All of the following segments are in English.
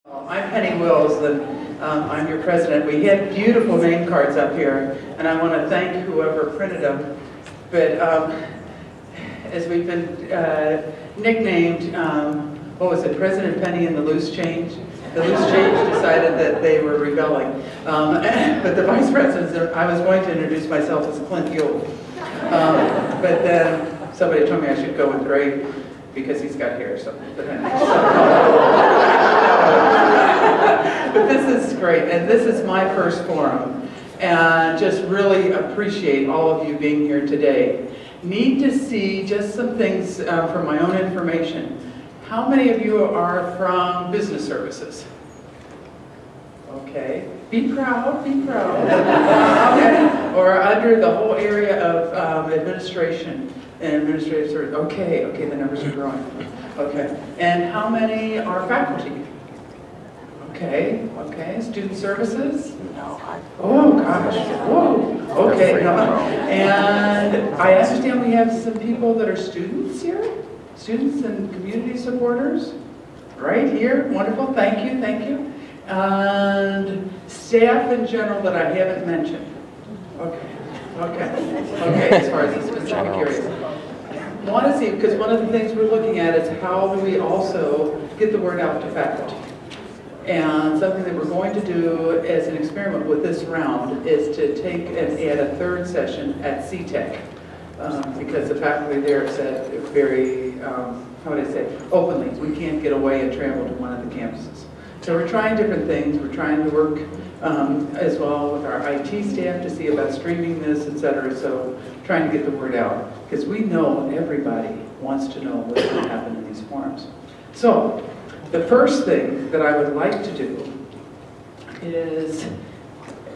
I'm Penny Wills, and I'm your president. We had beautiful name cards up here, and I want to thank whoever printed them. But as we've been nicknamed, what was it, President Penny and the Loose Change? The Loose Change decided that they were rebelling. But the vice president, I was going to introduce myself as Clint Ewell. But then somebody told me I should go with Greg because he's got hair. But this is great, and this is my first forum, and just really appreciate all of you being here today. Need to see just some things for my own information. How many of you are from business services? Okay, be proud, be proud. Okay. Or under the whole area of administration and administrative service. Okay, okay, the numbers are growing. Okay, and how many are faculty? Okay, okay, student services? No. Oh gosh, whoa, okay. No. And I understand we have some people that are students here? Students and community supporters? Right here, wonderful, thank you, thank you. And staff in general that I haven't mentioned. Okay, okay, okay, as far as the specific areas. I want to see, because one of the things we're looking at is how do we also get the word out to faculty. And something that we're going to do as an experiment with this round is to take and add a third session at CTEC. Because the faculty there said very, how would I say, openly, we can't get away and travel to one of the campuses. So we're trying different things. We're trying to work as well with our IT staff to see about streaming this, etc. So trying to get the word out. Because we know everybody wants to know what's going to happen in these forums. So the first thing that I would like to do is,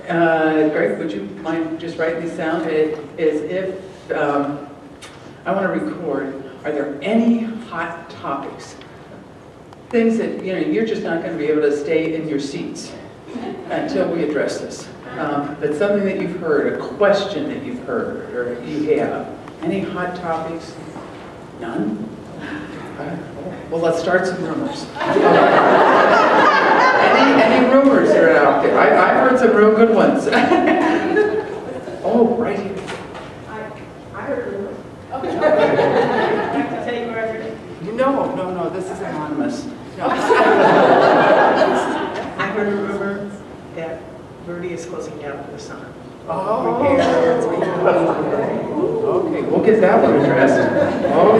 Greg, would you mind just writing these down? Is if I want to record, are there any hot topics? Things that, you know, you're just not going to be able to stay in your seats until we address this. But something that you've heard, a question that you've heard, or you have. Any hot topics? None? Well, let's start some rumors. Any rumors that are out there? I've heard some real good ones. Oh, right here. I heard a rumor. Okay. I'd like to tell you where I heard it. No, this is anonymous. No. I heard a rumor that Verdi is closing down for the summer. Oh. Okay, we'll get that one addressed.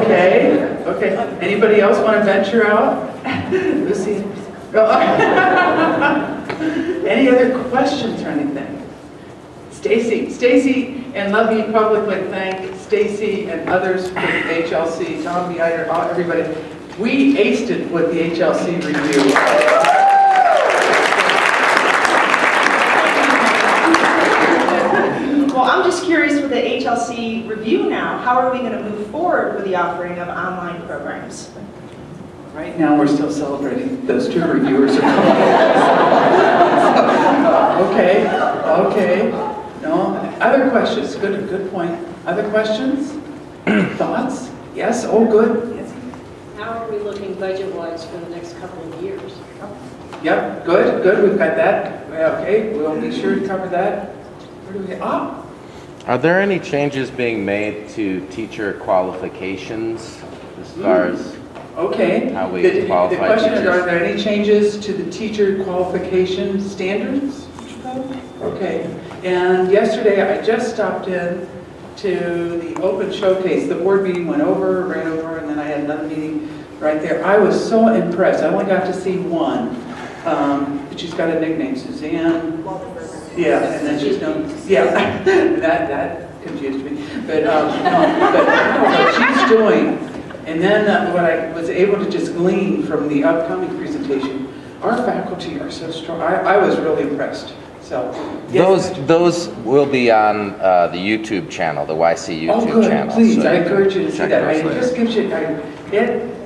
Okay, okay. Anybody else want to venture out? Lucy? Any other questions or anything? Stacy, and let me publicly thank Stacy and others for the HLC, Tom Beider, everybody. We aced it with the HLC review. Well, I'm just curious with the HLC review now, how are we going to move forward with the offering of online programs? Right now, we're still celebrating those two reviewers are coming. Okay, okay. No, other questions? Good point. Other questions? Thoughts? Yes. Oh, good. Yes. How are we looking budget-wise for the next couple of years? Yep. Good. We've got that. Okay. We'll be sure to cover that. Where do we? Ah. Are there any changes being made to teacher qualifications as far as how we qualify the question teachers? is, are there any changes to the teacher qualification standards? Okay. And yesterday I just stopped in to the open showcase. The board meeting ran over, and then I had another meeting right there. I was so impressed. I only got to see one, but she's got a nickname, Suzanne. Yeah, and then she's known. Yeah, that confused me. But what she's doing, and then what I was able to just glean from the upcoming presentation, our faculty are so strong. I was really impressed. So yes. Those will be on the YouTube channel, the YC YouTube channel. Please, so I encourage you to see that. It just gives you,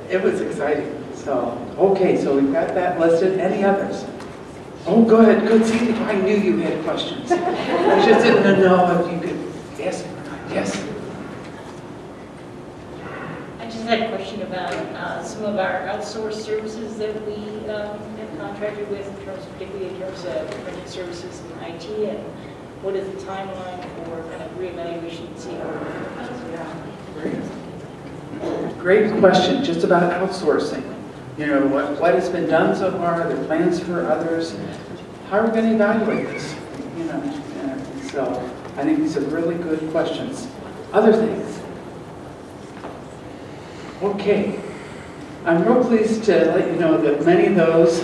it was exciting. So, okay, so we've got that listed. Any others? Oh, good. See, I knew you had questions. I just didn't know if you could ask. Yes. I just just had a question about some of our outsourced services that we have contracted with, particularly in terms of printing services and IT, and what is the timeline for kind of reevaluation and see how we're Great question, just about outsourcing. You know, what has been done so far, the plans for others, how are we going to evaluate this? You know, and so I think these are really good questions. Other things. Okay, I'm real pleased to let you know that many of those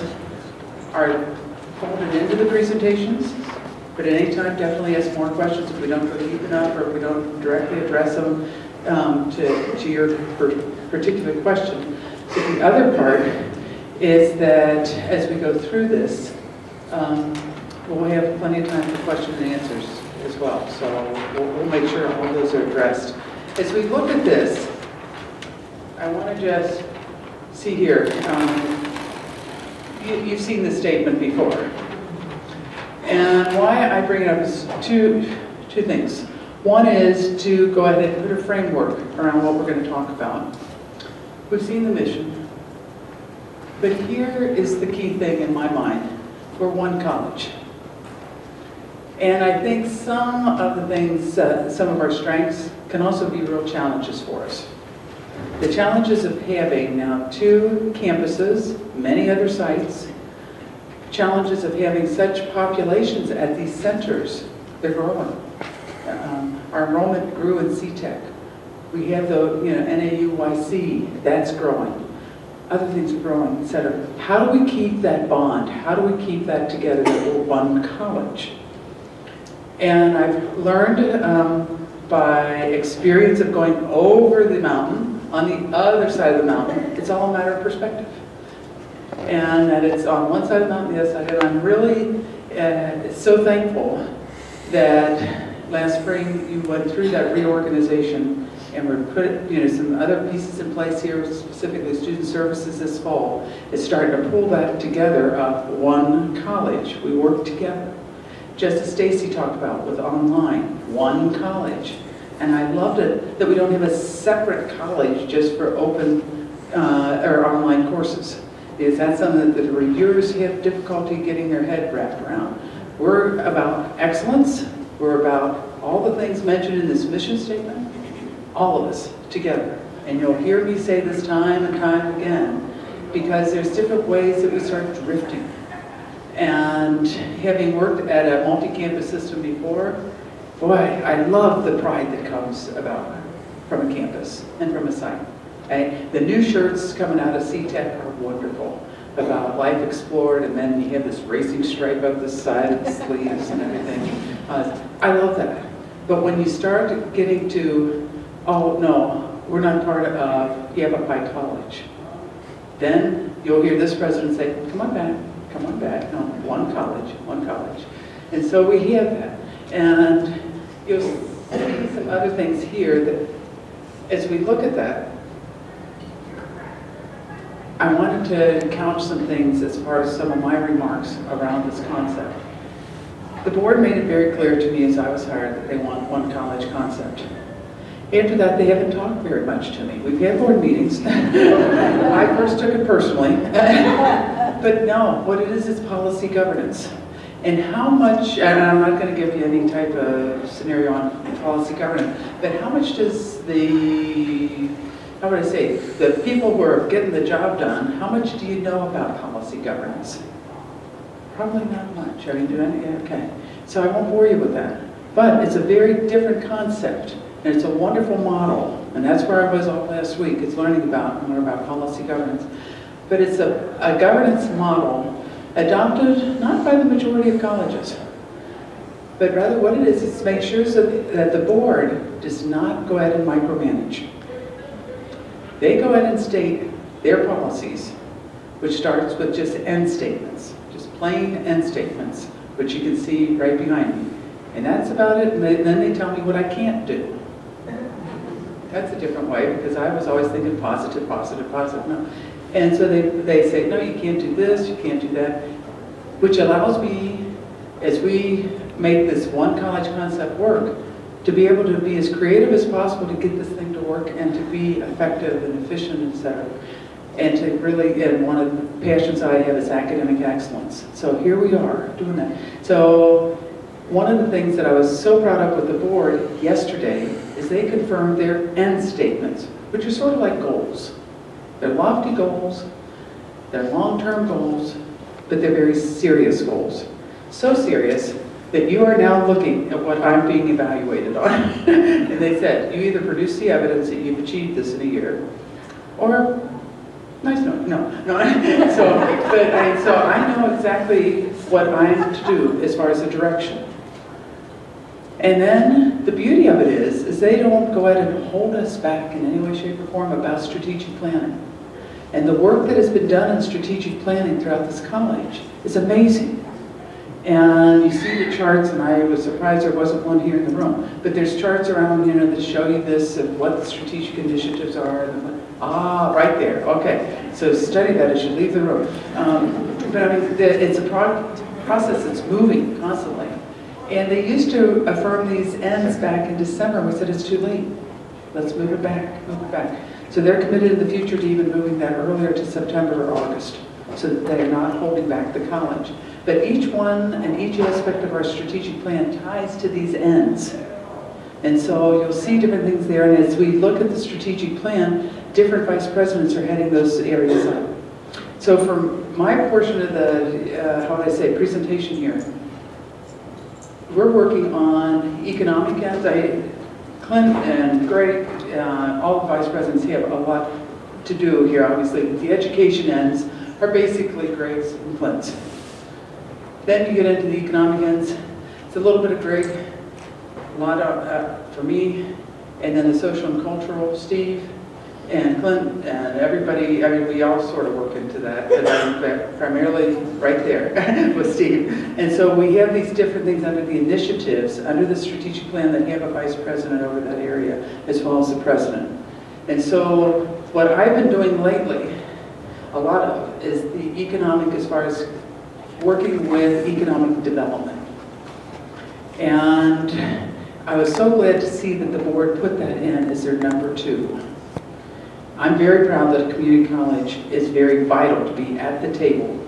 are folded into the presentations, but at any time definitely ask more questions if we don't go deep enough or if we don't directly address them to your particular question. So the other part is that as we go through this, we'll have plenty of time for questions and answers as well. So we'll make sure all of those are addressed. As we look at this, I want to just see here, you've seen this statement before. And why I bring it up is two things. One is to go ahead and put a framework around what we're going to talk about. We've seen the mission, but here is the key thing in my mind. We're one college. And I think some of the things, some of our strengths can also be real challenges for us. The challenges of having now 2 campuses, many other sites, challenges of having such populations at these centers, they're growing. Our enrollment grew in CTEC. We have the NAUYC, that's growing. Other things are growing, etc. How do we keep that bond? How do we keep that together that we're one college? And I've learned by experience of going over the mountain, on the other side of the mountain, it's all a matter of perspective. And that it's on one side of the mountain, the other side. And I'm really so thankful that last spring you went through that reorganization and we're putting some other pieces in place here, specifically student services this fall. It's starting to pull that together of one college. We work together. Just as Stacy talked about with online, one college. And I loved it that we don't have a separate college just for open or online courses. Because that's something that the reviewers have difficulty getting their head wrapped around. We're about excellence. We're about all the things mentioned in this mission statement. All of us together. And you'll hear me say this time and time again, because there's different ways that we start drifting. And having worked at a multi-campus system before, boy, I love the pride that comes about from a campus and from a site. Okay? The new shirts coming out of CTEC are wonderful, about life explored, and then you have this racing stripe up the side of the sleeves and everything. I love that. But when you start getting to, oh no, we're not part of Yavapai College, then you'll hear this president say, come on back. Come on back. No, one college, one college. And so we have that. And you'll see some other things here that, as we look at that, I wanted to couch some things as far as some of my remarks around this concept. The board made it very clear to me as I was hired that they want one college concept. After that, they haven't talked very much to me. We've had board meetings. I first took it personally. But no, what it is policy governance. And how much, and I'm not going to give you any type of scenario on policy governance, but how much does the, how would I say, the people who are getting the job done, how much do you know about policy governance? Probably not much. Are you doing it? Okay. So I won't bore you with that. But it's a very different concept. And it's a wonderful model, and that's where I was all last week. It's learning about more about policy governance. But it's a governance model adopted not by the majority of colleges, but rather what it is to make sure that the board does not go ahead and micromanage. They go ahead and state their policies, which starts with just end statements, just plain end statements, which you can see right behind me. And that's about it, and then they tell me what I can't do. That's a different way, because I was always thinking positive, positive, positive. No. And so they say, no, you can't do this, you can't do that, which allows me, as we make this one college concept work, to be able to be as creative as possible to get this thing to work and to be effective and efficient, etc. And to really, and one of the passions I have is academic excellence. So here we are doing that. So one of the things that I was so proud of with the board yesterday is they confirmed their end statements, which are sort of like goals. They're lofty goals, they're long-term goals, but they're very serious goals. So serious that you are now looking at what I'm being evaluated on. And they said, you either produce the evidence that you've achieved this in a year, or nice, no. So I know exactly what I am to do as far as the direction. And then the beauty of it is they don't go ahead and hold us back in any way, shape, or form about strategic planning. And the work that has been done in strategic planning throughout this college is amazing. And you see the charts, and I was surprised there wasn't one here in the room. But there's charts around, that show you this of what the strategic initiatives are. Right there. Okay. So study that as you leave the room. But I mean, it's a process that's moving constantly. And they used to affirm these ends back in December. We said it's too late. Let's move it back, move it back. So they're committed in the future to even moving that earlier to September or August, so that they're not holding back the college. But each one and each aspect of our strategic plan ties to these ends. And so you'll see different things there. And as we look at the strategic plan, different vice presidents are heading those areas up. So for my portion of the, presentation here, we're working on economic ends. Clint and Greg, all the vice presidents have a lot to do here, obviously. The education ends are basically Greg's and Clint's. Then you get into the economic ends. It's a little bit of Greg, a lot of, for me, and then the social and cultural, Steve, and Clint, and everybody. I mean, we all sort of work into that, but I'm primarily right there with Steve. And so we have these different things under the initiatives, under the strategic plan that have a vice president over that area, as well as the president. And so what I've been doing lately, a lot of, is the economic, as far as working with economic development. And I was so glad to see that the board put that in as their number 2. I'm very proud that a community college is very vital to be at the table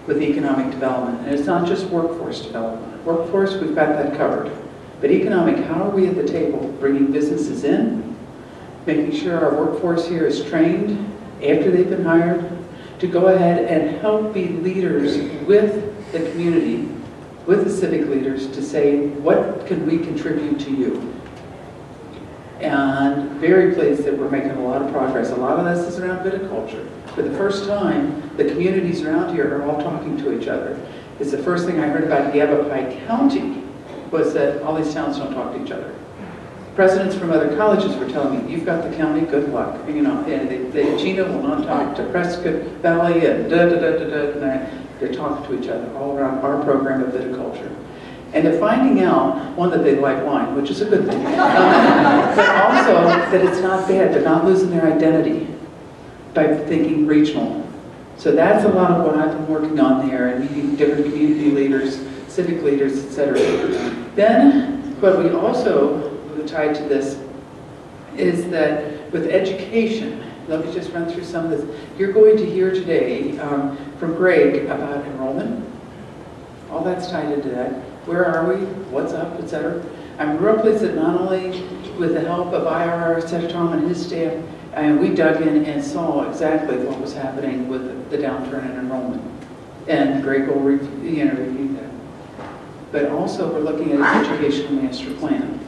with economic development. And it's not just workforce development. Workforce, we've got that covered. But economic, how are we at the table bringing businesses in, making sure our workforce here is trained after they've been hired, to go ahead and help be leaders with the community, with the civic leaders, to say, what can we contribute to you? And very pleased that we're making a lot of progress. A lot of this is around viticulture. For the first time, the communities around here are all talking to each other. It's the first thing I heard about Yavapai County was that all these towns don't talk to each other. Presidents from other colleges were telling me, you've got the county, good luck. And Gina will not talk to Prescott Valley and they're talking to each other all around our program of viticulture. And they're finding out, one, that they like wine, which is a good thing, but also that it's not bad. They're not losing their identity by thinking regional. So that's a lot of what I've been working on there, and meeting different community leaders, civic leaders, etc. Then, what we also tied to this is that with education, let me just run through some of this. You're going to hear today from Greg about enrollment. All that's tied into that. Where are we? What's up? Etc. I'm real pleased that not only with the help of IR, Senator Tom and his staff, we dug in and saw exactly what was happening with the downturn in enrollment. And Greg will review that. But also we're looking at an educational master plan.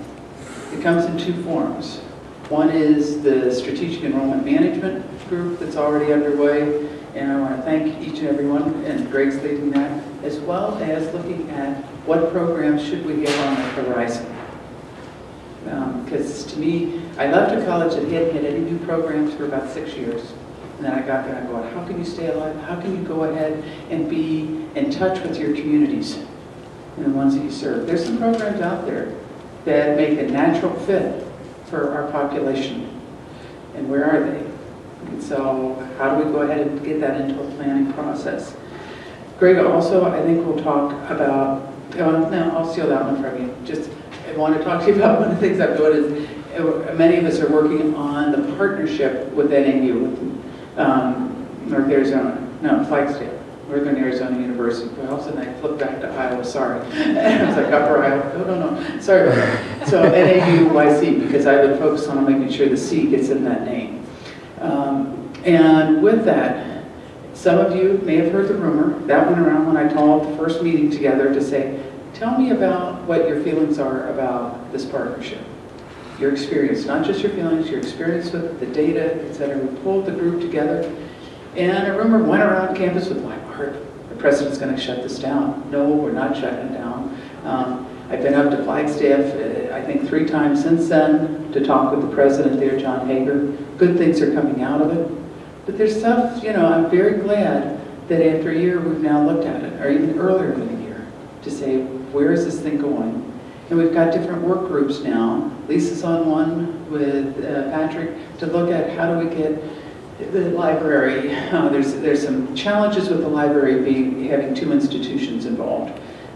It comes in 2 forms. One is the Strategic Enrollment Management Group that's already underway, and I want to thank each and every one, and Greg's leading that, as well as looking at what programs should we have on the horizon. Because to me, I left a college that hadn't had any new programs for about 6 years. And then I got there and I go, how can you stay alive? How can you go ahead and be in touch with your communities and the ones that you serve? There's some programs out there that make a natural fit for our population. And where are they? And so how do we go ahead and get that into a planning process? Greg also, I think, will talk about, no, I'll steal that one from you. Just I want to talk to you about one of the things I've doing is many of us are working on the partnership with NAU, with North Arizona, no, Flagstaff, Northern Arizona University. Well, all of a sudden I flipped back to Iowa, sorry. I was like, Upper Iowa, no, sorry about that. So NAUYC, because I've been focused on making sure the C gets in that name. And with that, some of you may have heard the rumor, that went around when I called the first meeting together to say, tell me about what your feelings are about this partnership. Your experience, not just your feelings, your experience with the data, et cetera. We pulled the group together, and a rumor went around campus with my heart, the president's going to shut this down. No, we're not shutting it down. I've been up to Flagstaff, I think 3 times since then, to talk with the president there, John Hager. Good things are coming out of it. But there's stuff, I'm very glad that after a year we've now looked at it, or even earlier than a year, to say, where is this thing going? And we've got different work groups now. Lisa's on one with Patrick to look at how do we get the library. There's some challenges with the library having 2 institutions involved.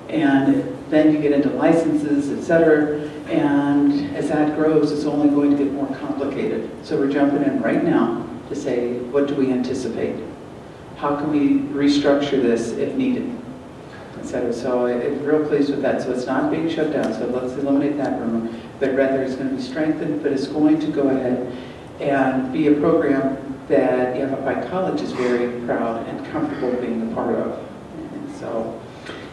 And then you get into licenses, et cetera. And as that grows, it's only going to get more complicated. So we're jumping in right now to say, what do we anticipate? How can we restructure this if needed? etc. So I'm real pleased with that. So it's not being shut down, so let's eliminate that rumor, but rather it's going to be strengthened, but it's going to go ahead and be a program that Yavapai College is very proud and comfortable being a part of.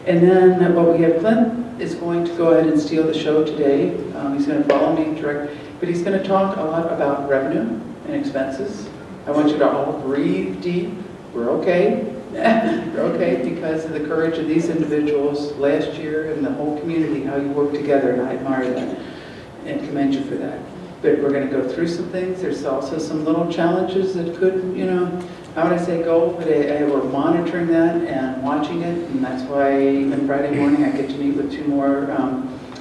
And then what we have, Clint is going to go ahead and steal the show today. He's going to follow me direct, but he's going to talk a lot about revenue and expenses. I want you to all breathe deep. We're okay. We're okay because of the courage of these individuals last year and the whole community, how you work together, and I admire that and commend you for that. But we're going to go through some things. There's also some little challenges that could, how would I say go, but we're monitoring that and watching it, and that's why even Friday morning I get to meet with 2 more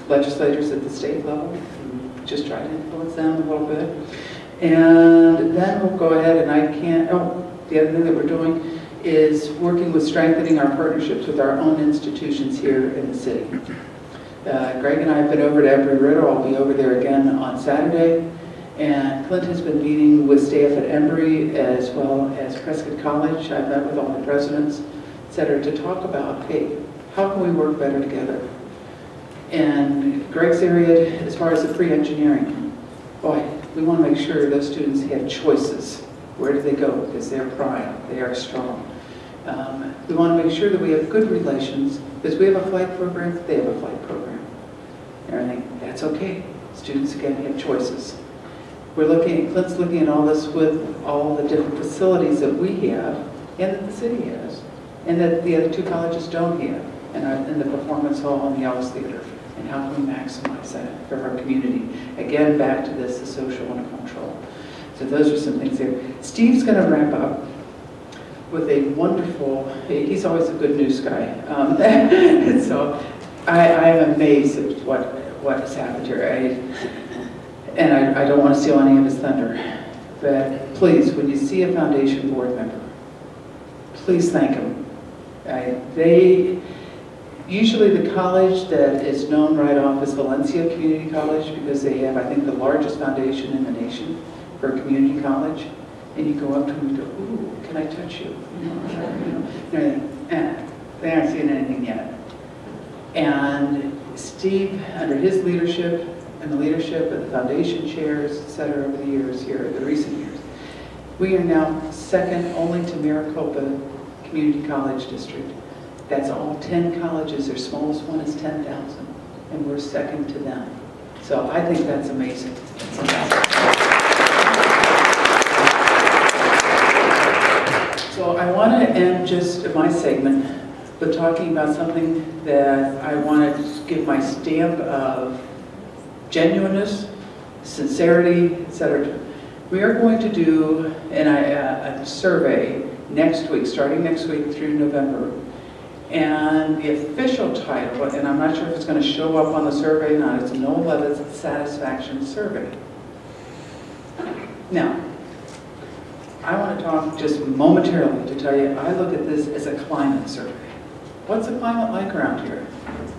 legislators at the state level, and just try to influence them a little bit. And then we'll go ahead and the other thing that we're doing is working with strengthening our partnerships with our own institutions here in the city. Greg and I have been over to Embry-Riddle. I'll be over there again on Saturday. And Clint has been meeting with staff at Embry as well as Prescott College. I've met with all the presidents, et cetera, to talk about, hey, how can we work better together? And Greg's area, as far as the pre-engineering, boy, we want to make sure those students have choices. Where do they go? Because they're prime, they are strong. We want to make sure that we have good relations, because we have a flight program, they have a flight program. Everything, that's okay. Students, again, have choices. Clint's looking at all this with all the different facilities that we have, and that the city has, and that the other 2 colleges don't have, and the Performance Hall and the Ellis Theater, and how can we maximize that for our community? Again, back to this, the social and cultural. So those are some things there. Steve's going to wrap up with a wonderful, he's always a good news guy. So I am amazed at what has happened here. And I don't want to steal any of his thunder, but please, when you see a foundation board member, please thank them. Usually the college that is known right off is Valencia Community College, because they have, I think, the largest foundation in the nation for a community college. And you go up to them and go, ooh, can I touch you? They aren't seeing anything yet. And Steve, under his leadership, and the leadership of the foundation chairs, et cetera, over the years here, the recent years, we are now second only to Maricopa Community College District. That's all 10 colleges. Their smallest one is 10,000, and we're second to them. So I think that's amazing. So I want to end just my segment with talking about something that I want to give my stamp of genuineness, sincerity, etc. We are going to do a survey next week, starting next week through November. And the official title, and I'm not sure if it's going to show up on the survey or not, it's a No Level Satisfaction Survey. Now, I want to talk just momentarily to tell you, I look at this as a climate survey. What's the climate like around here?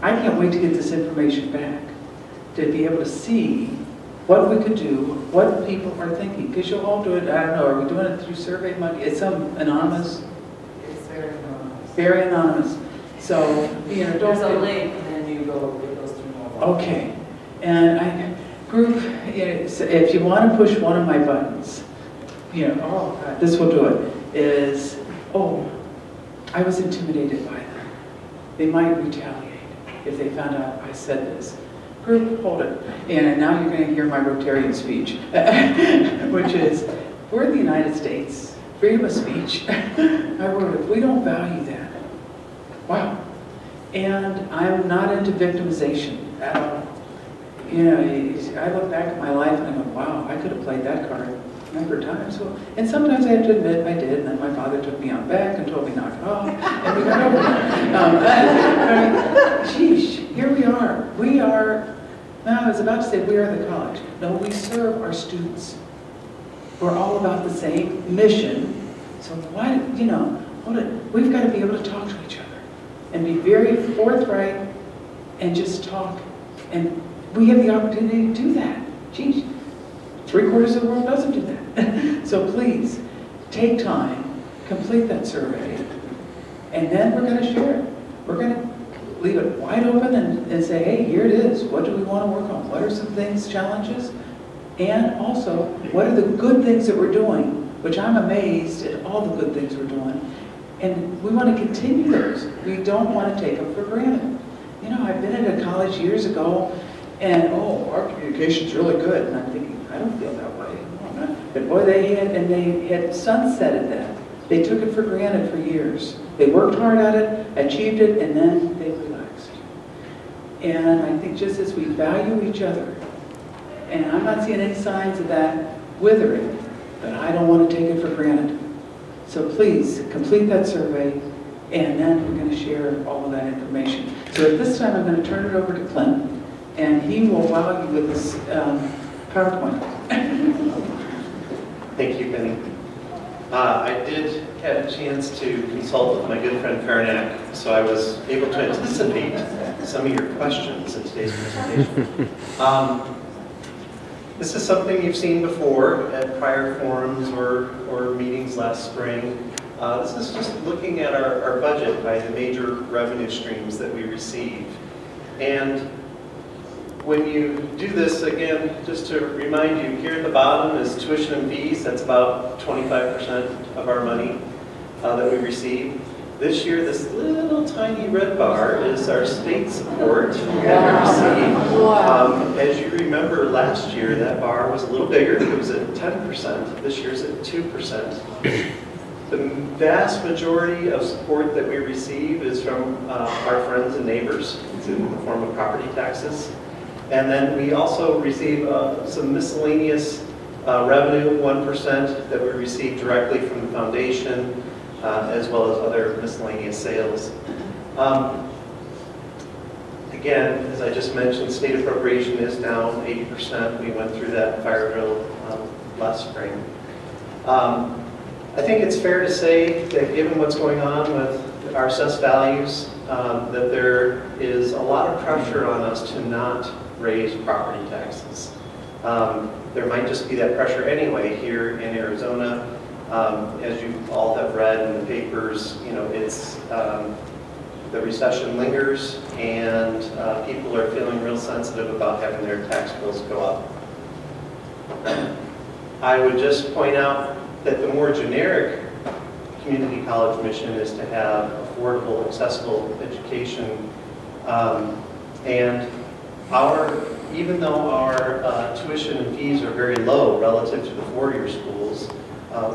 I can't wait to get this information back. to be able to see what we could do, what people are thinking. Because you'll all do it, I don't know, are we doing it through Survey Monkey? It's some anonymous? It's very anonymous. Very anonymous. So, you know, don't... There's a link and then you go, it goes through more. Okay. And group, if you want to push one of my buttons, you know, oh, God, this will do it, is, oh, I was intimidated by them. They might retaliate if they found out I said this. Group, hold it. And now you're going to hear my Rotarian speech, which is, we're in the United States, freedom of speech. We don't value that. Wow. And I'm not into victimization at all. You know, I look back at my life and I go, wow, I could have played that card a number of times. Well, and sometimes I have to admit I did, and then my father took me out back and told me knock it off, and we got over it. Sheesh, here we are. We are, no, I was about to say we are the college. No, we serve our students. We're all about the same mission. So why, you know, hold it. We've got to be able to talk to each other and be very forthright and just talk. And we have the opportunity to do that. Geez, 3/4 of the world doesn't do that. So please, take time, complete that survey, and then we're going to share it. We're going to leave it wide open and say, hey, here it is. What do we want to work on? What are some things, challenges? And also, what are the good things that we're doing? Which I'm amazed at all the good things we're doing. And we want to continue those. We don't want to take them for granted. You know, I've been at a college years ago, and oh, our communication's really good. And I'm thinking, I don't feel that way. No, I'm not. But boy, they had sunsetted that. They took it for granted for years. They worked hard at it, achieved it, and then they relaxed. And I think just as we value each other, and I'm not seeing any signs of that withering, but I don't want to take it for granted. So please, complete that survey, and then we're going to share all of that information. So at this time, I'm going to turn it over to Clint, and he will wow you with this PowerPoint. Thank you, Penny. I did have a chance to consult with my good friend Farnack, so I was able to anticipate some of your questions in today's presentation. This is something you've seen before at prior forums or meetings last spring. This is just looking at our budget by the major revenue streams that we receive. And when you do this, again, just to remind you, here at the bottom is tuition and fees. That's about 25% of our money that we receive. This year, this little tiny red bar is our state support that we receive. As you remember, last year, that bar was a little bigger. It was at 10%. This year's at 2%. The vast majority of support that we receive is from our friends and neighbors. It's in the form of property taxes. And then we also receive some miscellaneous revenue, 1%, that we receive directly from the foundation, as well as other miscellaneous sales. Again, as I just mentioned, state appropriation is down 80%. We went through that fire drill last spring. I think it's fair to say that given what's going on with our assessed values, that there is a lot of pressure on us to not raise property taxes. There might just be that pressure anyway here in Arizona. As you all have read in the papers, you know, it's the recession lingers, and people are feeling real sensitive about having their tax bills go up. I would just point out that the more generic community college mission is to have affordable, accessible education, and even though our tuition and fees are very low relative to the four-year schools,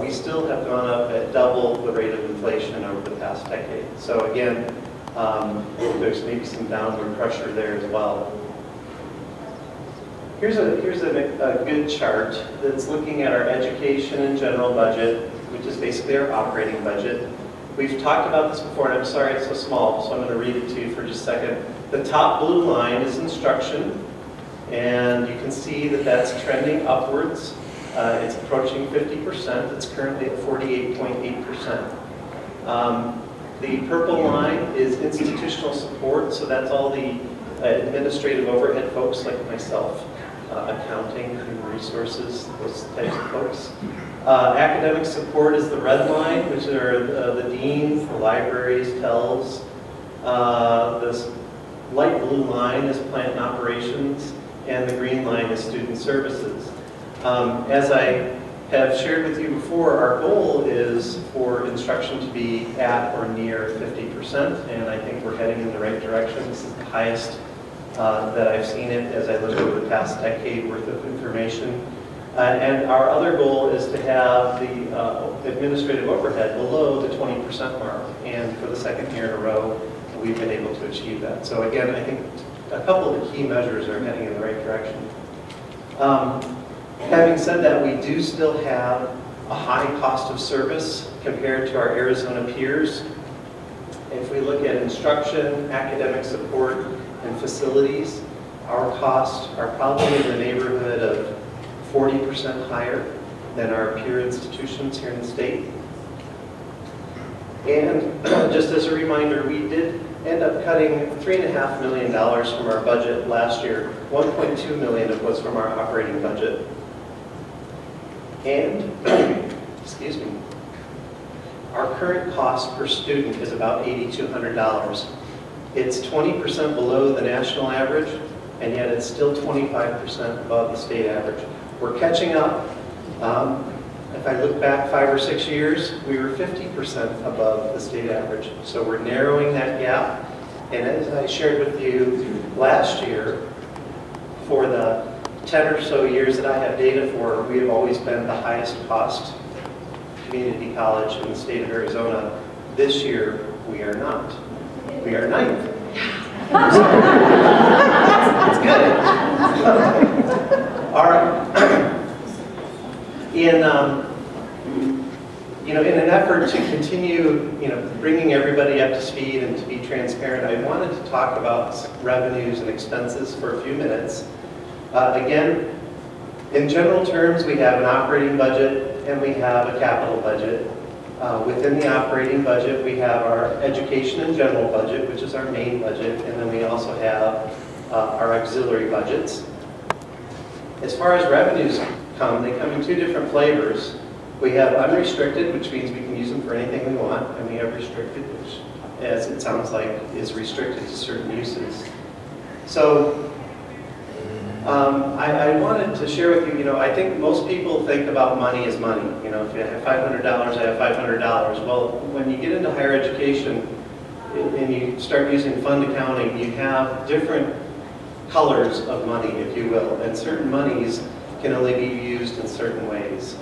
we still have gone up at double the rate of inflation over the past decade. So again, there's maybe some downward pressure there as well. Here's a good chart that's looking at our education and general budget, which is basically our operating budget. We've talked about this before, and I'm sorry it's so small, so I'm going to read it to you for just a second. The top blue line is instruction, and you can see that that's trending upwards. It's approaching 50%. It's currently at 48.8%. The purple line is institutional support, so that's all the administrative overhead folks like myself, accounting, human resources, those types of folks. Academic support is the red line, which are the deans, the libraries, TELs. This light blue line is plant and operations, and the green line is student services. As I have shared with you before, our goal is for instruction to be at or near 50%, and I think we're heading in the right direction. This is the highest that I've seen it as I look over the past decade worth of information. And our other goal is to have the administrative overhead below the 20% mark, and for the second year in a row, we've been able to achieve that. So again, I think a couple of the key measures are heading in the right direction. Having said that, we do still have a high cost of service compared to our Arizona peers. If we look at instruction, academic support, and facilities, our costs are probably in the neighborhood of 40% higher than our peer institutions here in the state. And just as a reminder, we did end up cutting $3.5 million from our budget last year. $1.2 million of it was from our operating budget. And, excuse me, our current cost per student is about $8,200. It's 20% below the national average, and yet it's still 25% above the state average. We're catching up. If I look back 5 or 6 years, we were 50% above the state average. So we're narrowing that gap. And as I shared with you last year, for the 10 or so years that I have data for, we have always been the highest cost community college in the state of Arizona. This year, we are not. We are 9th. That's good. All right. In an effort to continue, bringing everybody up to speed and to be transparent, I wanted to talk about revenues and expenses for a few minutes. Again, in general terms, we have an operating budget and we have a capital budget. Within the operating budget, we have our education and general budget, which is our main budget, and then we also have our auxiliary budgets. As far as revenues come, they come in 2 different flavors. We have unrestricted, which means we can use them for anything we want, and we have restricted, which, as it sounds like, is restricted to certain uses. So, I wanted to share with you, I think most people think about money as money. If you have $500, I have $500. Well, when you get into higher education and you start using fund accounting, you have different colors of money, if you will, and certain monies can only be used in certain ways.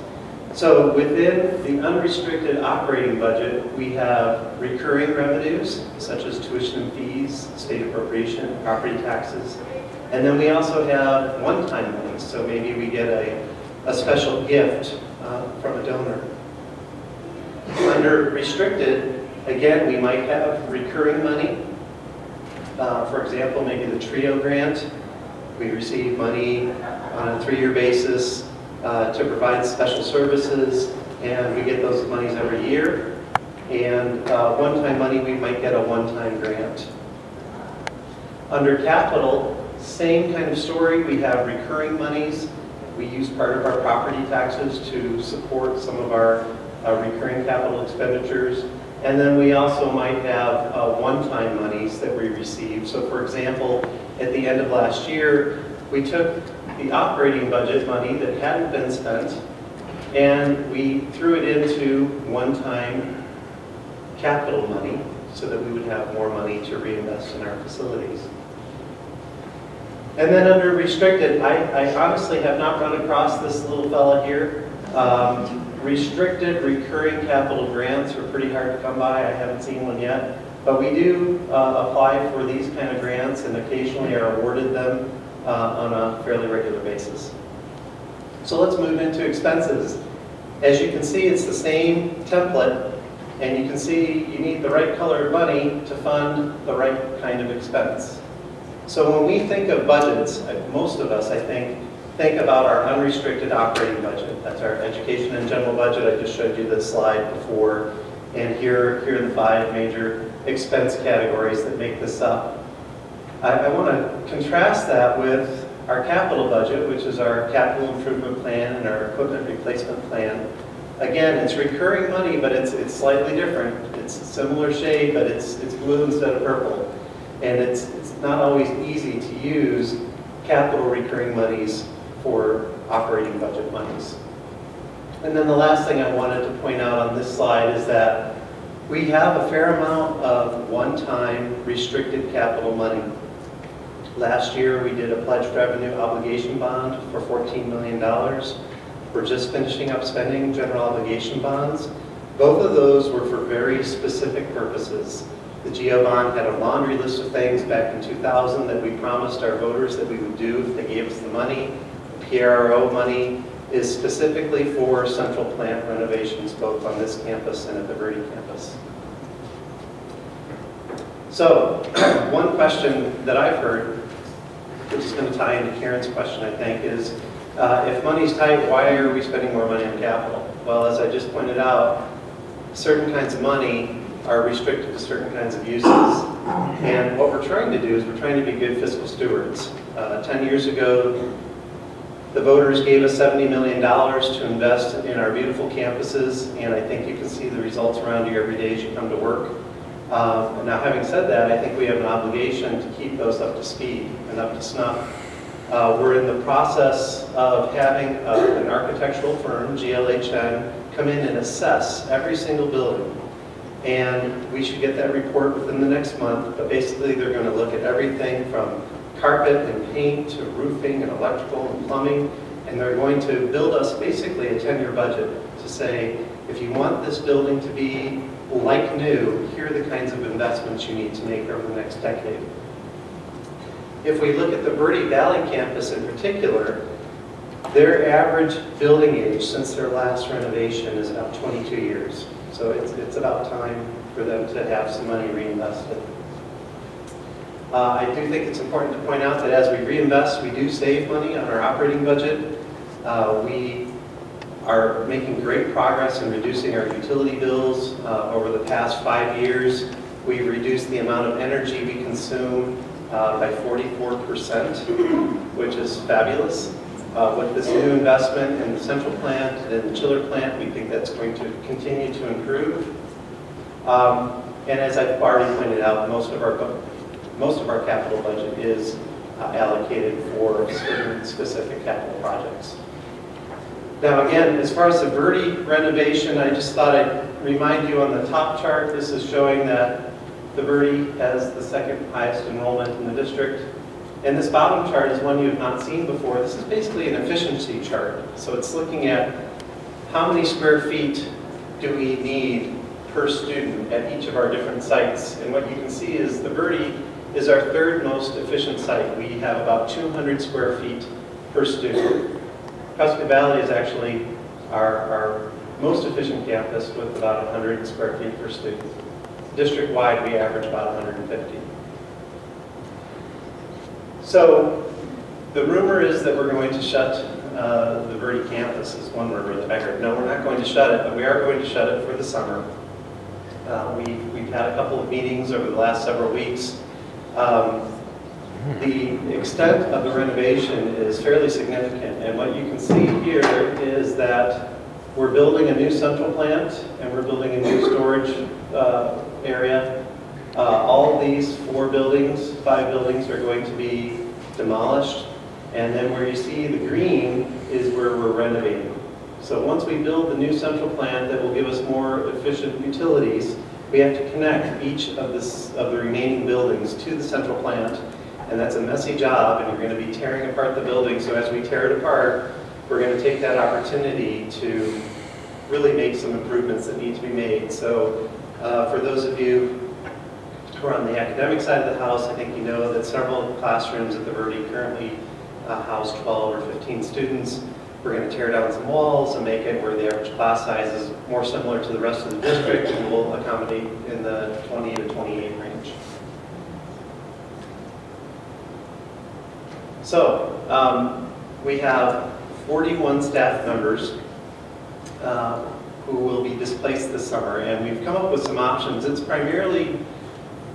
So within the unrestricted operating budget, we have recurring revenues, such as tuition and fees, state appropriation, property taxes. And then we also have one-time monies, so maybe we get a special gift from a donor. Under restricted, again, we might have recurring money. For example, maybe the TRIO grant. We receive money on a 3-year basis to provide special services, and we get those monies every year. And one-time money, we might get a one-time grant. Under capital, same kind of story. We have recurring monies. We use part of our property taxes to support some of our recurring capital expenditures. And then we also might have one-time monies that we receive. So for example, at the end of last year, we took the operating budget money that hadn't been spent and we threw it into one-time capital money so that we would have more money to reinvest in our facilities. And then under restricted, I honestly have not run across this little fella here. Restricted recurring capital grants are pretty hard to come by. I haven't seen one yet. But we do apply for these kind of grants and occasionally are awarded them on a fairly regular basis. So let's move into expenses. As you can see, it's the same template. And you can see you need the right colored money to fund the right kind of expense. So when we think of budgets, most of us, I think about our unrestricted operating budget. That's our education and general budget. I just showed you this slide before. And here are the 5 major expense categories that make this up. I want to contrast that with our capital budget, which is our capital improvement plan and our equipment replacement plan. Again, it's recurring money, but it's slightly different. It's a similar shade, but it's blue instead of purple. And it's not always easy to use capital recurring monies for operating budget monies. And then the last thing I wanted to point out on this slide is that we have a fair amount of one-time restricted capital money. Last year we did a pledged revenue obligation bond for $14 million. We're just finishing up spending general obligation bonds. Both of those were for very specific purposes. The GO bond had a laundry list of things back in 2000 that we promised our voters that we would do if they gave us the money. The PRO money is specifically for central plant renovations, both on this campus and at the Verde campus. So, one question that I've heard, which is going to tie into Karen's question, I think, is if money's tight, why are we spending more money on capital? Well, as I just pointed out, certain kinds of money are restricted to certain kinds of uses. And what we're trying to do is we're trying to be good fiscal stewards. 10 years ago, the voters gave us $70 million to invest in our beautiful campuses, and I think you can see the results around you every day as you come to work. Now, having said that, I think we have an obligation to keep those up to speed and up to snuff. We're in the process of having an architectural firm, GLHN, come in and assess every single building. And we should get that report within the next month, but basically they're going to look at everything from carpet and paint to roofing and electrical and plumbing, and they're going to build us basically a 10-year budget to say, if you want this building to be like new, here are the kinds of investments you need to make over the next decade. If we look at the Verde Valley campus in particular, their average building age since their last renovation is about 22 years. So it's about time for them to have some money reinvested. I do think it's important to point out that as we reinvest, we do save money on our operating budget. We are making great progress in reducing our utility bills. Over the past 5 years, we've reduced the amount of energy we consume by 44%, which is fabulous. With this new investment in the central plant and in the chiller plant, we think that's going to continue to improve. And as I've already pointed out, most of our capital budget is allocated for certain specific capital projects. Now again, as far as the Verde renovation, I just thought I'd remind you on the top chart, this is showing that the Verde has the second highest enrollment in the district. And this bottom chart is one you have not seen before. This is basically an efficiency chart. So it's looking at how many square feet do we need per student at each of our different sites. And what you can see is the Verde is our third most efficient site. We have about 200 square feet per student. Prescott Valley is actually our most efficient campus with about 100 square feet per student. District-wide, we average about 150. So the rumor is that we're going to shut the Verde campus, is one rumor that I heard. No, we're not going to shut it, but we are going to shut it for the summer. We've had a couple of meetings over the last several weeks. The extent of the renovation is fairly significant, and what you can see here is that we're building a new central plant and we're building a new storage area. All these 5 buildings are going to be demolished, and then where you see the green is where we're renovating. So once we build the new central plant that will give us more efficient utilities, we have to connect each of the remaining buildings to the central plant, and that's a messy job, and you're going to be tearing apart the building. So as we tear it apart, we're going to take that opportunity to really make some improvements that need to be made. So for those of you who are on the academic side of the house, I think you know that several classrooms at the Verde currently house 12 or 15 students. We're going to tear down some walls and make it where the average class size is more similar to the rest of the district, and will accommodate in the 20 to 28 range. So we have 41 staff members who will be displaced this summer, and we've come up with some options. It's primarily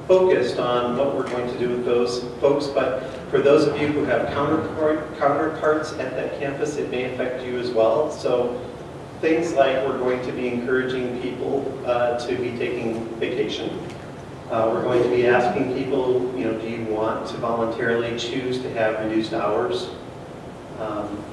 focused on what we're going to do with those folks, but for those of you who have counterparts at that campus, it may affect you as well. So things like we're going to be encouraging people to be taking vacation. We're going to be asking people, do you want to voluntarily choose to have reduced hours?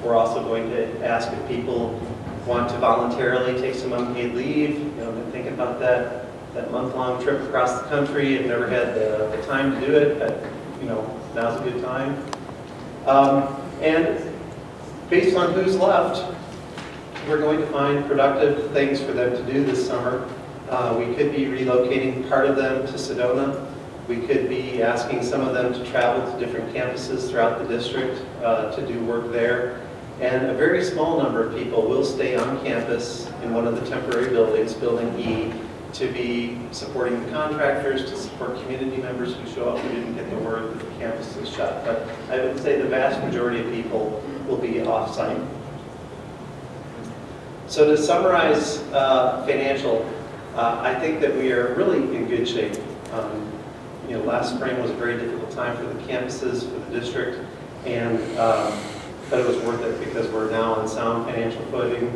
We're also going to ask if people want to voluntarily take some unpaid leave. I've been thinking about that month-long trip across the country. I've never had the time to do it, but now's a good time. And based on who's left, we're going to find productive things for them to do this summer. We could be relocating part of them to Sedona. We could be asking some of them to travel to different campuses throughout the district to do work there. And a very small number of people will stay on campus in one of the temporary buildings, Building E, to be supporting the contractors, to support community members who show up who didn't get the word that the campus is shut. But I would say the vast majority of people will be off-site. So to summarize financial, I think that we are really in good shape. Last spring was a very difficult time for the campuses, for the district, and but it was worth it because we're now on sound financial footing.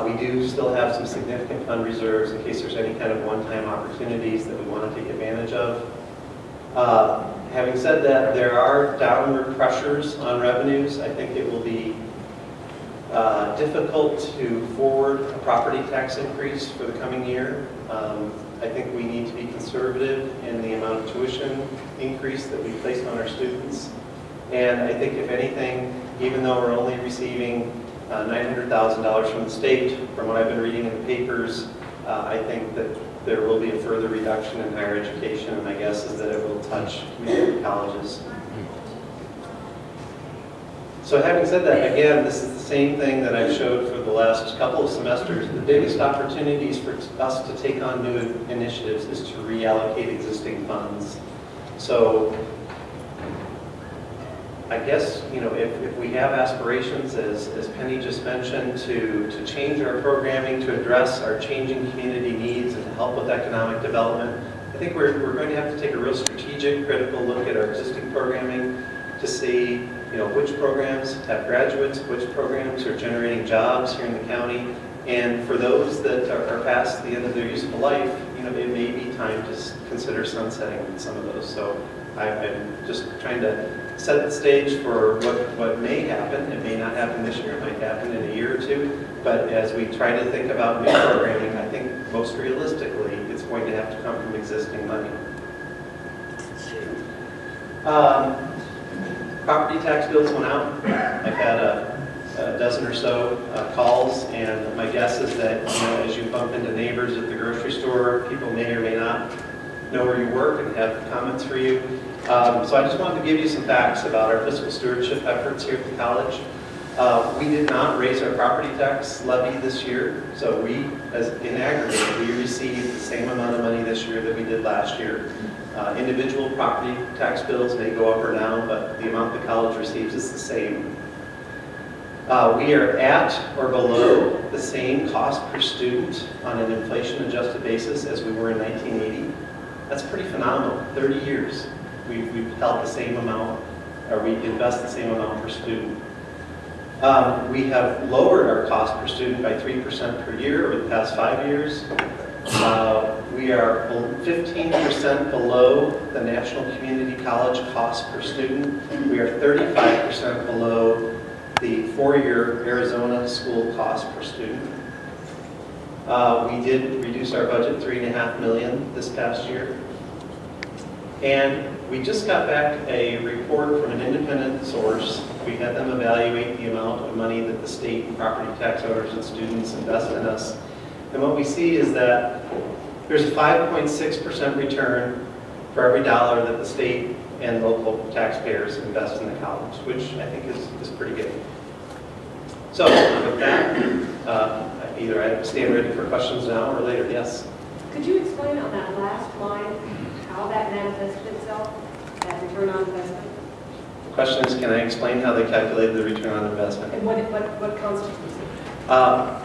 We do still have some significant fund reserves in case there's any kind of one-time opportunities that we want to take advantage of. Having said that, there are downward pressures on revenues. I think it will be difficult to forward a property tax increase for the coming year. I think we need to be conservative in the amount of tuition increase that we place on our students. And I think if anything, even though we're only receiving $900,000 from the state, from what I've been reading in the papers, I think that there will be a further reduction in higher education, and my guess is that it will touch community colleges. So having said that, again, this is the same thing that I've showed for the last couple of semesters. The biggest opportunities for us to take on new initiatives is to reallocate existing funds. So I guess, if we have aspirations, as Penny just mentioned, to change our programming, to address our changing community needs and to help with economic development, I think we're going to have to take a real strategic, critical look at our existing programming to see which programs have graduates, which programs are generating jobs here in the county, and for those that are past the end of their useful life, it may be time to consider sunsetting some of those. So I'm just trying to set the stage for what may happen. It may not happen this year, it might happen in a year or two, but as we try to think about new programming, I think most realistically, it's going to have to come from existing money. Property tax bills went out. I've had a dozen or so calls, and my guess is that as you bump into neighbors at the grocery store, people may or may not know where you work and have comments for you. So I just wanted to give you some facts about our fiscal stewardship efforts here at the college. We did not raise our property tax levy this year, so in aggregate, we received the same amount of money this year that we did last year. Individual property tax bills may go up or down, but the amount the college receives is the same. We are at or below the same cost per student on an inflation-adjusted basis as we were in 1980. That's pretty phenomenal. 30 years, we've held the same amount, or we invest the same amount per student. We have lowered our cost per student by 3% per year over the past 5 years. We are 15% below the National Community College cost per student. We are 35% below the four-year Arizona school cost per student. We did reduce our budget $3.5 million this past year. And we just got back a report from an independent source. We had them evaluate the amount of money that the state and property tax owners and students invest in us. And what we see is that there's a 5.6% return for every dollar that the state and local taxpayers invest in the college, which I think is pretty good. So with that, either I stand ready for questions now or later. Yes? Could you explain on that last line how that manifested itself, that return on investment? The question is, can I explain how they calculated the return on investment? And what constitutes it?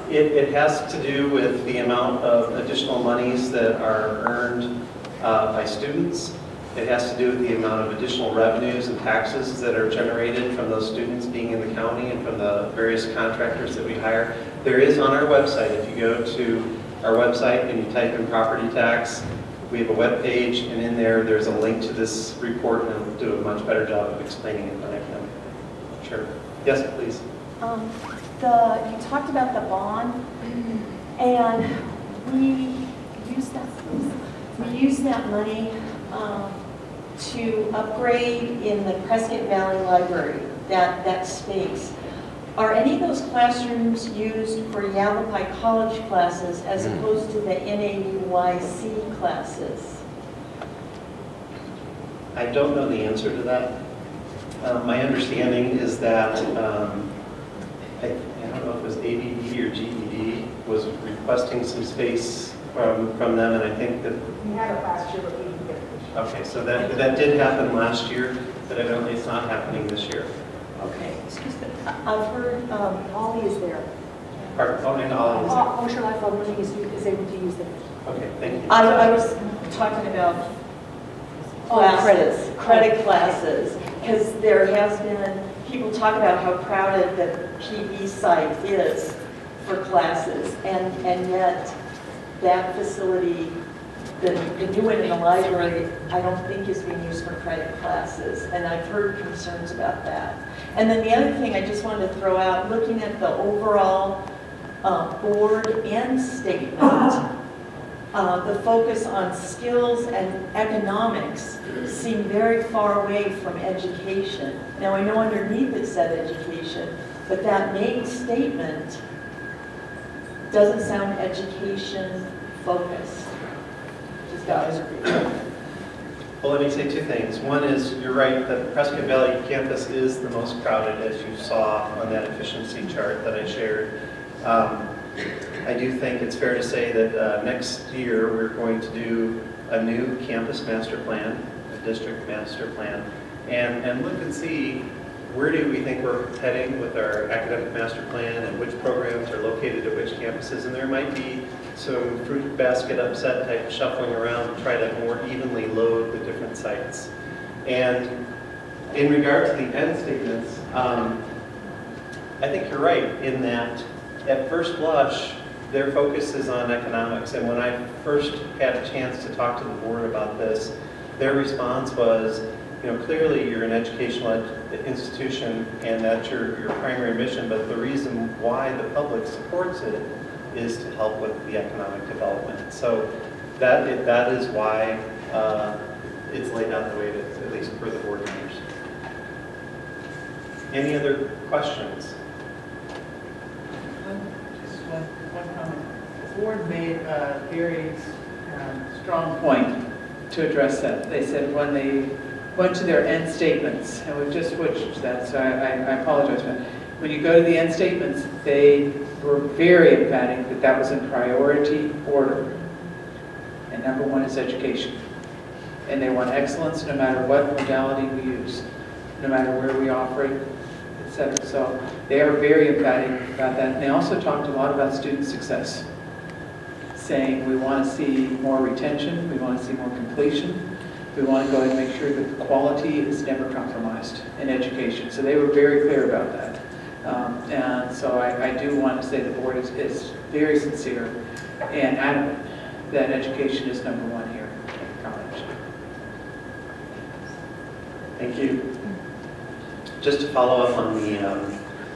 It has to do with the amount of additional monies that are earned by students. It has to do with the amount of additional revenues and taxes that are generated from those students being in the county and from the various contractors that we hire. There is on our website, if you go to our website and you type in property tax, we have a web page, and in there, there's a link to this report, and it'll do a much better job of explaining it than I can. Sure. Yes, please. You talked about the bond, and we used that money to upgrade in the Prescott Valley Library, that space. Are any of those classrooms used for Yavapai College classes as opposed to the NAUYC classes? I don't know the answer to that. My understanding is that, I don't know if it was ABD or GED, was requesting some space from them, and I think that... We had it last year, but we didn't get it this year. Okay, so that did happen last year, but evidently it's not happening this year. Okay, excuse me. I've heard Ollie is there. Pardon? Oh, and all is Ocean Life Learning is able to use them. okay, thank you. I was talking about classes, credit classes, because there has been, people talk about how crowded the PV site is for classes, and yet that facility, the new one in the library, I don't think is being used for credit classes, and I've heard concerns about that. And then the other thing I just wanted to throw out, looking at the overall board end statement, the focus on skills and economics seem very far away from education. Now I know underneath it said education, but that main statement doesn't sound education focused. Just got to Well, let me say two things. One is, you're right, the Prescott Valley campus is the most crowded, as you saw on that efficiency chart that I shared. I do think it's fair to say that next year we're going to do a new campus master plan, a district master plan, and look and see where do we think we're heading with our academic master plan and which programs are located at which campuses. And there might be some fruit basket upset type shuffling around to try to more evenly load the different sites. And in regard to the end statements, I think you're right in that at first blush, their focus is on economics. And when I first had a chance to talk to the board about this, their response was, you know, clearly you're an educational institution and that's your primary mission, but the reason why the public supports it is to help with the economic development. So that is why it's laid out the way it is, at least for the board members. Any other questions? Just one comment. The board made a very strong point to address that. They said when they went to their end statements, and we've just switched that, so I apologize for that. When you go to the end statements, they were very emphatic that that was in priority order. And number one is education. And they want excellence no matter what modality we use, no matter where we operate, etc. So they are very emphatic about that. And they also talked a lot about student success, saying we want to see more retention, we want to see more completion, we want to go ahead and make sure that the quality is never compromised in education. So they were very clear about that. And so I do want to say the board is very sincere and adamant that education is number one here at the college. Thank you. Just to follow up on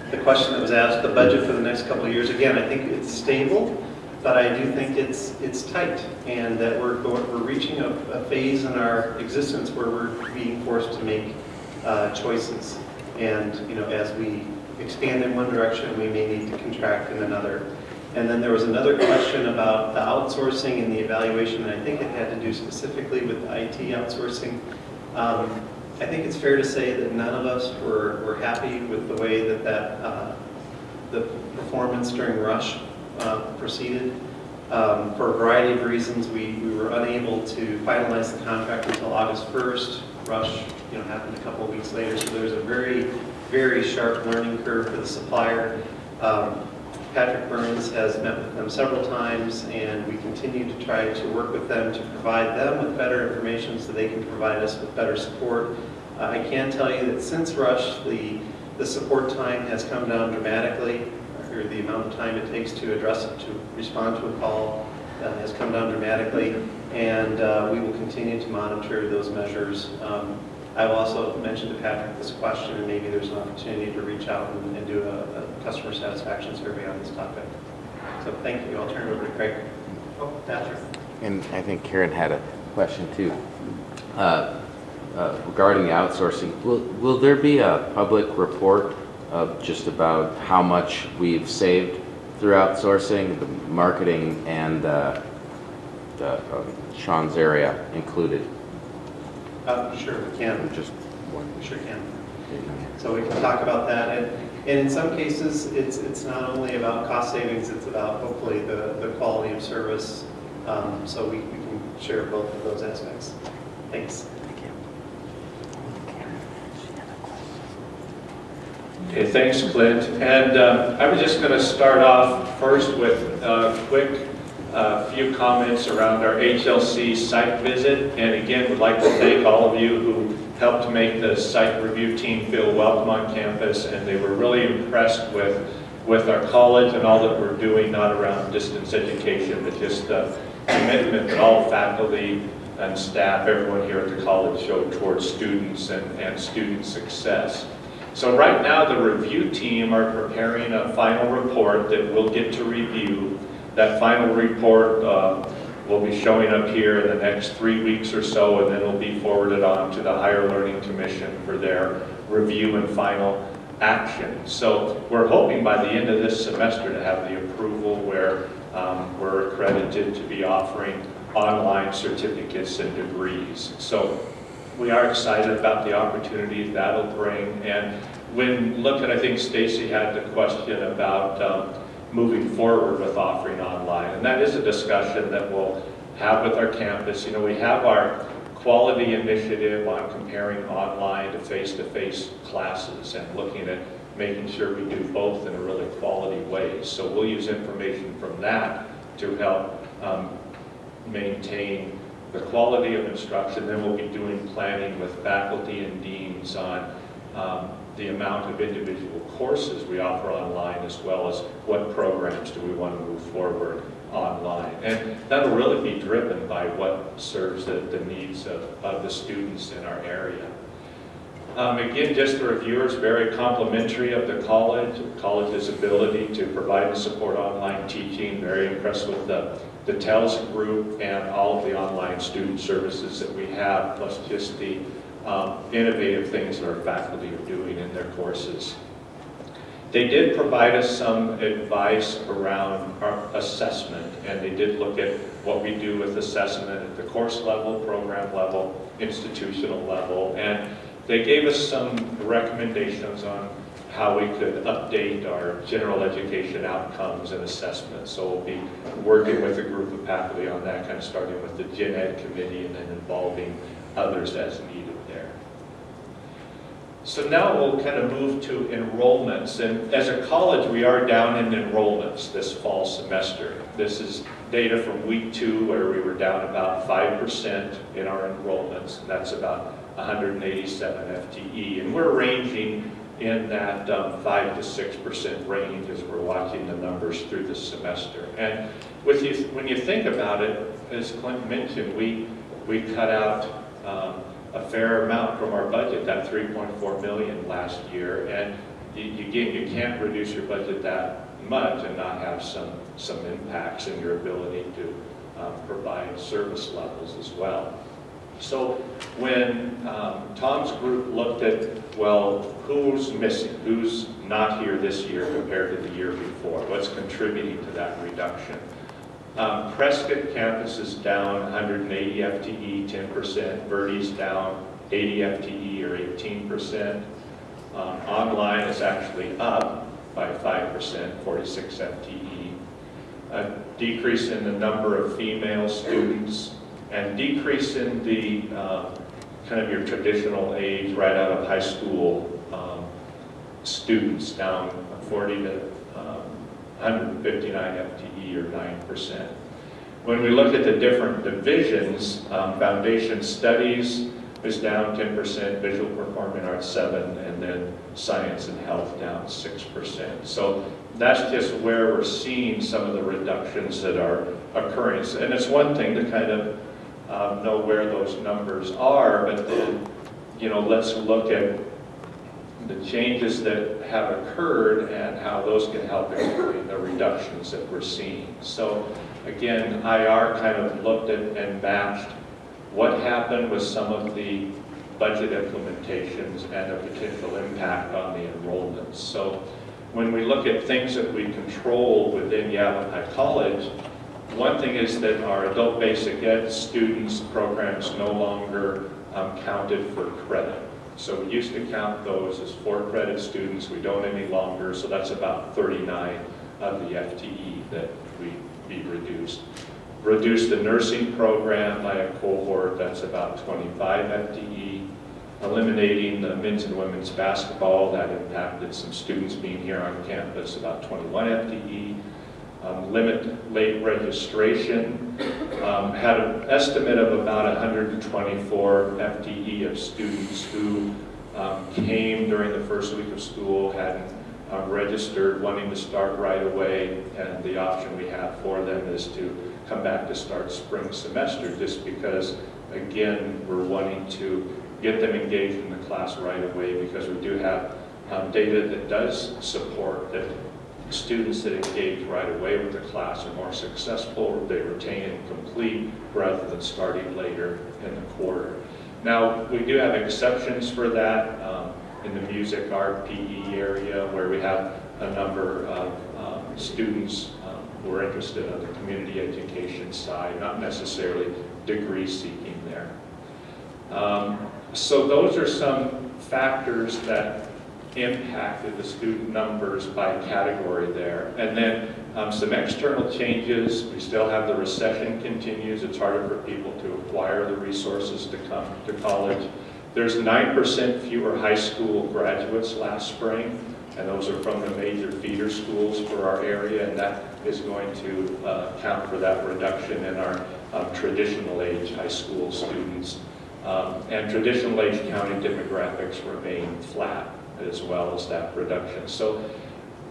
the question that was asked, the budget for the next couple of years, again, I think it's stable, but I do think it's tight, and that we're reaching a phase in our existence where we're being forced to make choices. And you know, as we expand in one direction, we may need to contract in another. And then there was another question about the outsourcing and the evaluation, and I think it had to do specifically with the IT outsourcing. I think it's fair to say that none of us were happy with the way that the performance during Rush proceeded. For a variety of reasons, we were unable to finalize the contract until August 1st. Rush, you know, happened a couple of weeks later, so there's a very, very sharp learning curve for the supplier. Patrick Burns has met with them several times, and we continue to try to work with them to provide them with better information so they can provide us with better support. I can tell you that since Rush, the support time has come down dramatically, or the amount of time it takes to respond to a call has come down dramatically, and we will continue to monitor those measures. I've also mentioned to Patrick this question, and maybe there's an opportunity to reach out and do a customer satisfaction survey on this topic. So thank you. I'll turn it over to Craig. Oh, Patrick. And I think Karen had a question too. Regarding outsourcing, will there be a public report of just about how much we've saved through outsourcing, the marketing and Sean's area included? Sure, we can. Just one. We sure can. So we can talk about that. And in some cases, it's not only about cost savings, it's about hopefully the quality of service. So we can share both of those aspects. Thanks. Okay, thanks, Clint. And I was just going to start off first with a quick few comments around our HLC site visit. And again, would like to thank all of you who helped make the site review team feel welcome on campus. And they were really impressed with our college and all that we're doing, not around distance education, but just the commitment that all faculty and staff, everyone here at the college showed towards students and student success. So right now the review team are preparing a final report that we'll get to review. That final report will be showing up here in the next 3 weeks or so, and then it'll be forwarded on to the Higher Learning Commission for their review and final action. So we're hoping by the end of this semester to have the approval where we're accredited to be offering online certificates and degrees. So we are excited about the opportunities that'll bring. And when looking, I think Stacy had the question about moving forward with offering online. And that is a discussion that we'll have with our campus. You know, we have our quality initiative on comparing online to face-to-face classes and looking at making sure we do both in a really quality way. So we'll use information from that to help maintain the quality of instruction. Then we'll be doing planning with faculty and deans on the amount of individual courses we offer online, as well as what programs do we want to move forward online. And that'll really be driven by what serves the needs of the students in our area. Again, just the reviewers, very complimentary of the college's ability to provide and support online teaching. Very impressed with the TELS group and all of the online student services that we have, plus just the innovative things that our faculty are doing in their courses. They did provide us some advice around our assessment, and they did look at what we do with assessment at the course level, program level, institutional level, and they gave us some recommendations on how we could update our general education outcomes and assessments. So we'll be working with a group of faculty on that, kind of starting with the Gen Ed committee and then involving others as needed there. So now we'll kind of move to enrollments. And as a college, we are down in enrollments this fall semester. This is data from week 2 where we were down about 5% in our enrollments. And that's about 187 FTE. And we're ranging in that 5 to 6% range as we're watching the numbers through the semester. And when you think about it, as Clint mentioned, we cut out a fair amount from our budget, that $3.4 million last year. And again, you can't reduce your budget that much and not have some impacts in your ability to provide service levels as well. So when Tom's group looked at, well, who's missing, who's not here this year compared to the year before, what's contributing to that reduction? Prescott campus is down 180 FTE, 10%. Verdi's down 80 FTE or 18%. Online is actually up by 5%, 46 FTE. A decrease in the number of female students, and decrease in the kind of your traditional age right out of high school students, down 40 to 159 FTE or 9%. When we look at the different divisions, foundation studies is down 10%, visual performing arts 7%, and then science and health down 6%. So that's just where we're seeing some of the reductions that are occurring. And it's one thing to kind of know where those numbers are, but then, you know, let's look at the changes that have occurred and how those can help explain the reductions that we're seeing. So again, IR kind of looked at and matched what happened with some of the budget implementations and a potential impact on the enrollments. So when we look at things that we control within Yavapai College, one thing is that our adult basic ed students programs no longer counted for credit. So we used to count those as 4 credit students. We don't any longer, so that's about 39 of the FTE that we reduced. Reduced the nursing program by a cohort, that's about 25 FTE. Eliminating the men's and women's basketball, that impacted some students being here on campus, about 21 FTE. Limit late registration, had an estimate of about 124 FTE of students who came during the first week of school, hadn't registered, wanting to start right away, and the option we have for them is to come back to start spring semester, just because, again, we're wanting to get them engaged in the class right away, because we do have data that does support that students that engage right away with the class are more successful, they retain and complete rather than starting later in the quarter. Now, we do have exceptions for that in the music, art, PE area, where we have a number of students who are interested on the community education side, not necessarily degree seeking there. So those are some factors that impacted the student numbers by category there. And then some external changes. We still have the recession continues. It's harder for people to acquire the resources to come to college. There's 9% fewer high school graduates last spring, and those are from the major feeder schools for our area, and that is going to account for that reduction in our traditional age high school students. And traditional age county demographics remain flat, as well as that reduction. So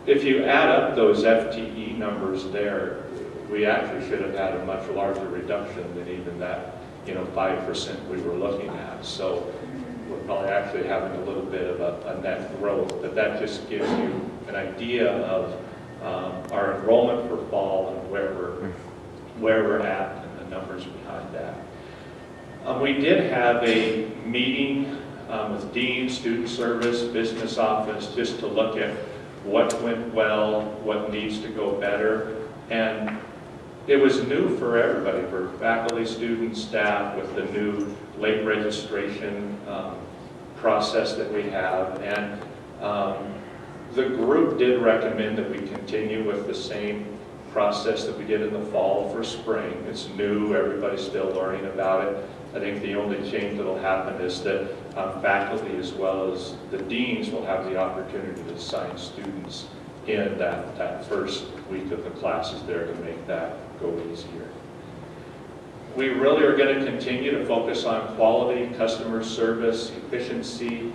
if you add up those FTE numbers there, we actually should have had a much larger reduction than even that, 5% we were looking at. So we're probably actually having a little bit of a net growth, but that just gives you an idea of our enrollment for fall and where we're at and the numbers behind that. We did have a meeting with Dean, Student Service, Business Office, just to look at what went well, what needs to go better. And it was new for everybody, for faculty, students, staff, with the new late registration process that we have. And the group did recommend that we continue with the same process that we did in the fall for spring. It's new, everybody's still learning about it. I think the only change that will happen is that faculty as well as the deans will have the opportunity to assign students in that first week of the classes there to make that go easier. We really are going to continue to focus on quality, customer service, efficiency,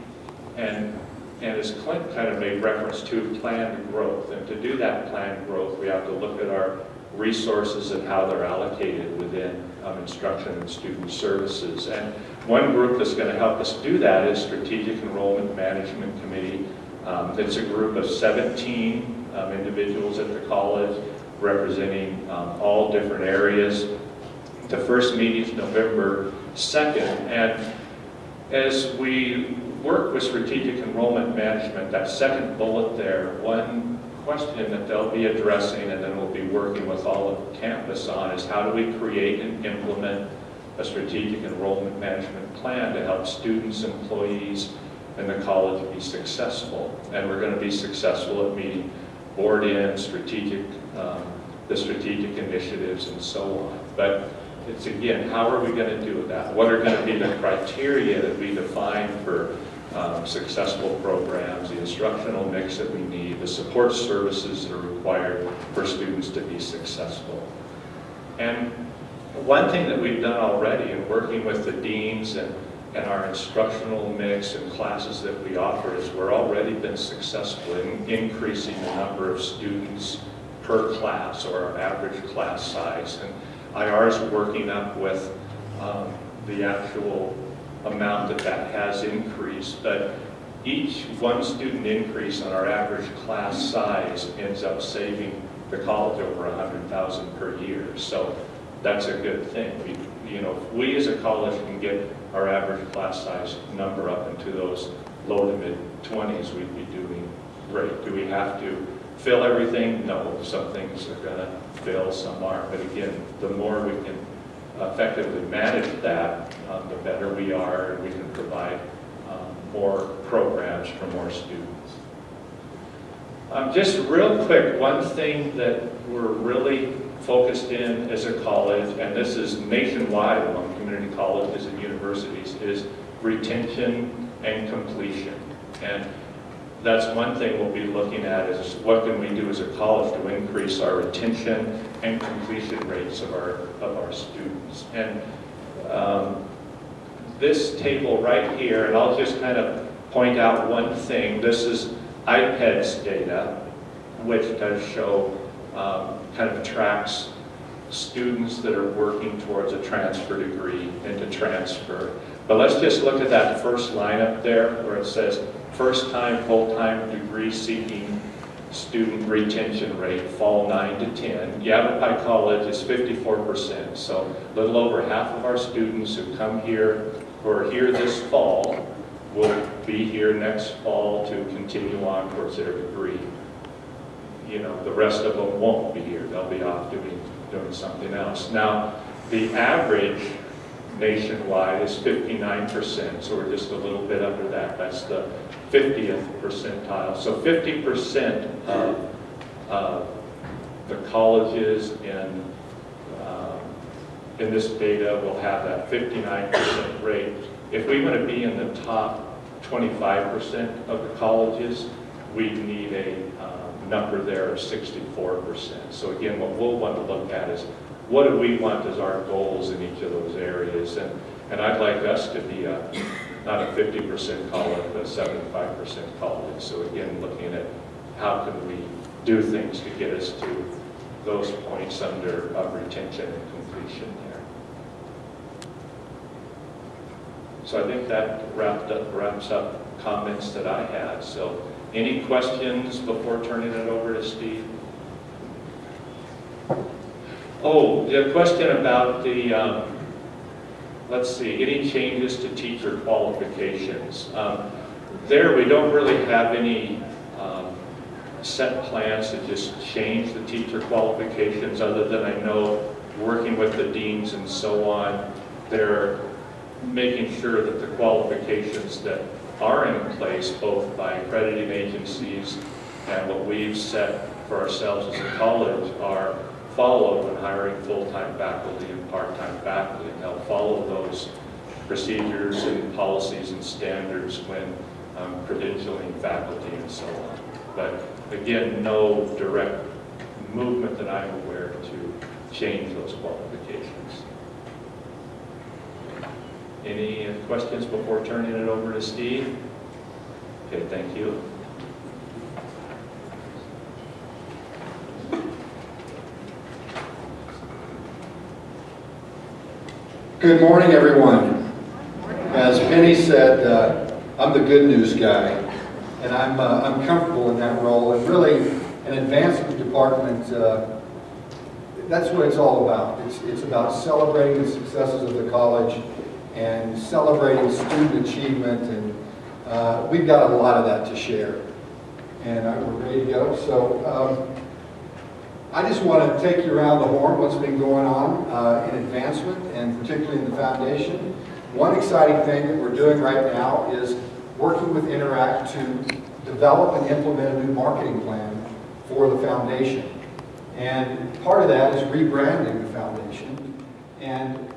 and as Clint kind of made reference to, planned growth. And to do that planned growth, we have to look at our resources and how they're allocated within instruction and student services. And one group that's going to help us do that is Strategic Enrollment Management Committee. It's a group of 17 individuals at the college representing all different areas. The first meeting is November 2nd, and as we work with Strategic Enrollment Management, that second bullet there, one question that they'll be addressing and then we'll be working with all of campus on is how do we create and implement a strategic enrollment management plan to help students, employees, and the college be successful. And we're going to be successful at meeting board-in, the strategic initiatives and so on. But it's again, how are we going to do that? What are going to be the criteria that we define for successful programs, the instructional mix that we need, the support services that are required for students to be successful. And one thing that we've done already in working with the deans and our instructional mix and classes that we offer is we're already been successful in increasing the number of students per class, or our average class size. And IR is working up with the actual amount that has increased, but each one student increase on our average class size ends up saving the college over $100,000 per year. So that's a good thing. If we as a college can get our average class size number up into those low to mid 20s, we'd be doing great. Do we have to fill everything? No, some things are going to fill, some aren't. But again, the more we can effectively manage that, the better we are, and we can provide more programs for more students. Just real quick, one thing that we're really focused in as a college, and this is nationwide among community colleges and universities, is retention and completion. And that's one thing we'll be looking at, is what can we do as a college to increase our retention and completion rates of our students. And this table right here, and I'll just kind of point out one thing. This is IPEDS data, which does show, kind of tracks students that are working towards a transfer degree into transfer. But let's just look at that first line up there where it says first-time full-time degree-seeking student retention rate, fall 9 to 10. Yavapai College is 54%, so a little over half of our students who come here, who are here this fall, will be here next fall to continue on towards their degree. The rest of them won't be here. They'll be off doing something else. Now, the average nationwide is 59%, so we're just a little bit under that. That's the 50th percentile. So 50% of the colleges in this data will have that 59% rate. If we want to be in the top 25% of the colleges, we need a number there of 64%. So again, what we'll want to look at is what do we want as our goals in each of those areas. And I'd like us to be not a 50% college, but a 75% college. So again, looking at how can we do things to get us to those points of retention and completion there. So I think that wraps up comments that I had. So any questions before turning it over to Steve? Oh, the question about the, let's see, any changes to teacher qualifications. There we don't really have any set plans to just change the teacher qualifications, other than I know working with the deans and so on, they're making sure that the qualifications that are in place, both by accrediting agencies and what we've set for ourselves as a college, are followed when hiring full-time faculty and part-time faculty, and they'll follow those procedures and policies and standards when credentialing faculty and so on. But again, no direct movement that I'm aware to change those qualifications. Any questions before turning it over to Steve? Okay, thank you. Good morning, everyone. As Penny said, I'm the good news guy, and I'm comfortable in that role. And really, an advancement department, that's what it's all about. It's about celebrating the successes of the college and celebrating student achievement, and we've got a lot of that to share. And we're ready to go. So I just want to take you around the horn, what's been going on in advancement, and particularly in the foundation. One exciting thing that we're doing right now is working with Interact to develop and implement a new marketing plan for the foundation. And part of that is rebranding the foundation. And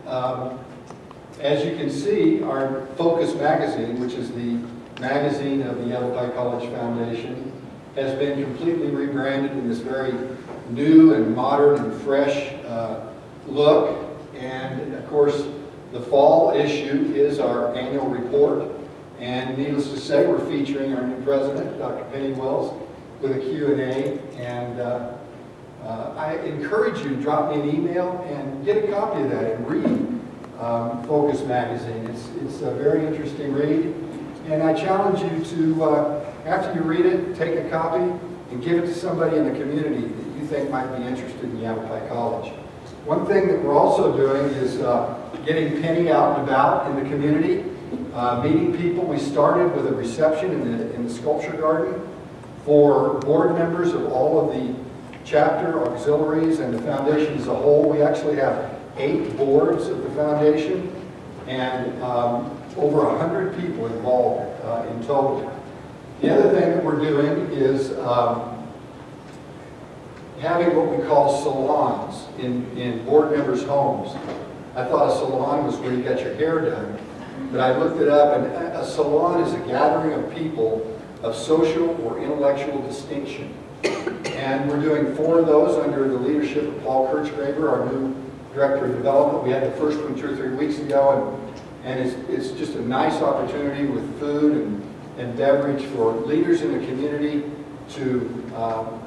as you can see, our Focus magazine, which is the magazine of the Yavapai College Foundation has been completely rebranded in this very new and modern and fresh look. And of course, the fall issue is our annual report. And needless to say, we're featuring our new president, Dr. Penny Wells, with a Q&A. And I encourage you to drop me an email and get a copy of that and read Focus Magazine. It's a very interesting read. And I challenge you to, after you read it, take a copy and give it to somebody in the community that you think might be interested in Yavapai College. One thing that we're also doing is getting Penny out and about in the community, meeting people. We started with a reception in the sculpture garden for board members of all of the chapter auxiliaries and the foundation as a whole. We actually have 8 boards of the foundation and over 100 people involved in total. The other thing that we're doing is having what we call salons in board members' homes. I thought a salon was where you got your hair done, but I looked it up, and a salon is a gathering of people of social or intellectual distinction. And we're doing 4 of those under the leadership of Paul Kirchgraber, our new Director of Development. We had the first one 2 or 3 weeks ago, and it's just a nice opportunity with food and beverage for leaders in the community to,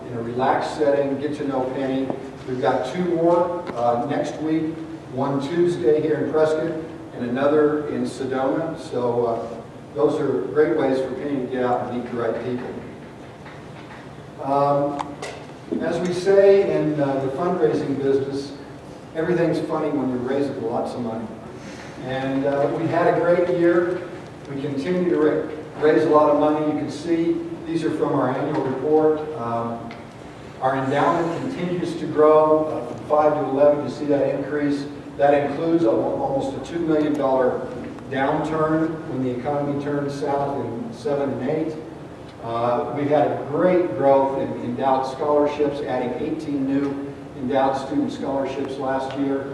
in a relaxed setting, get to know Penny. We've got 2 more next week, one Tuesday here in Prescott and another in Sedona. So those are great ways for Penny to get out and meet the right people. As we say in the fundraising business, everything's funny when you're raising lots of money. And we had a great year. We continue to raise a lot of money. You can see these are from our annual report. Our endowment continues to grow from 5 to 11. You see that increase. That includes almost a $2 million downturn when the economy turned south in 7 and 8. We've had a great growth in endowed scholarships, adding 18 new endowed student scholarships last year.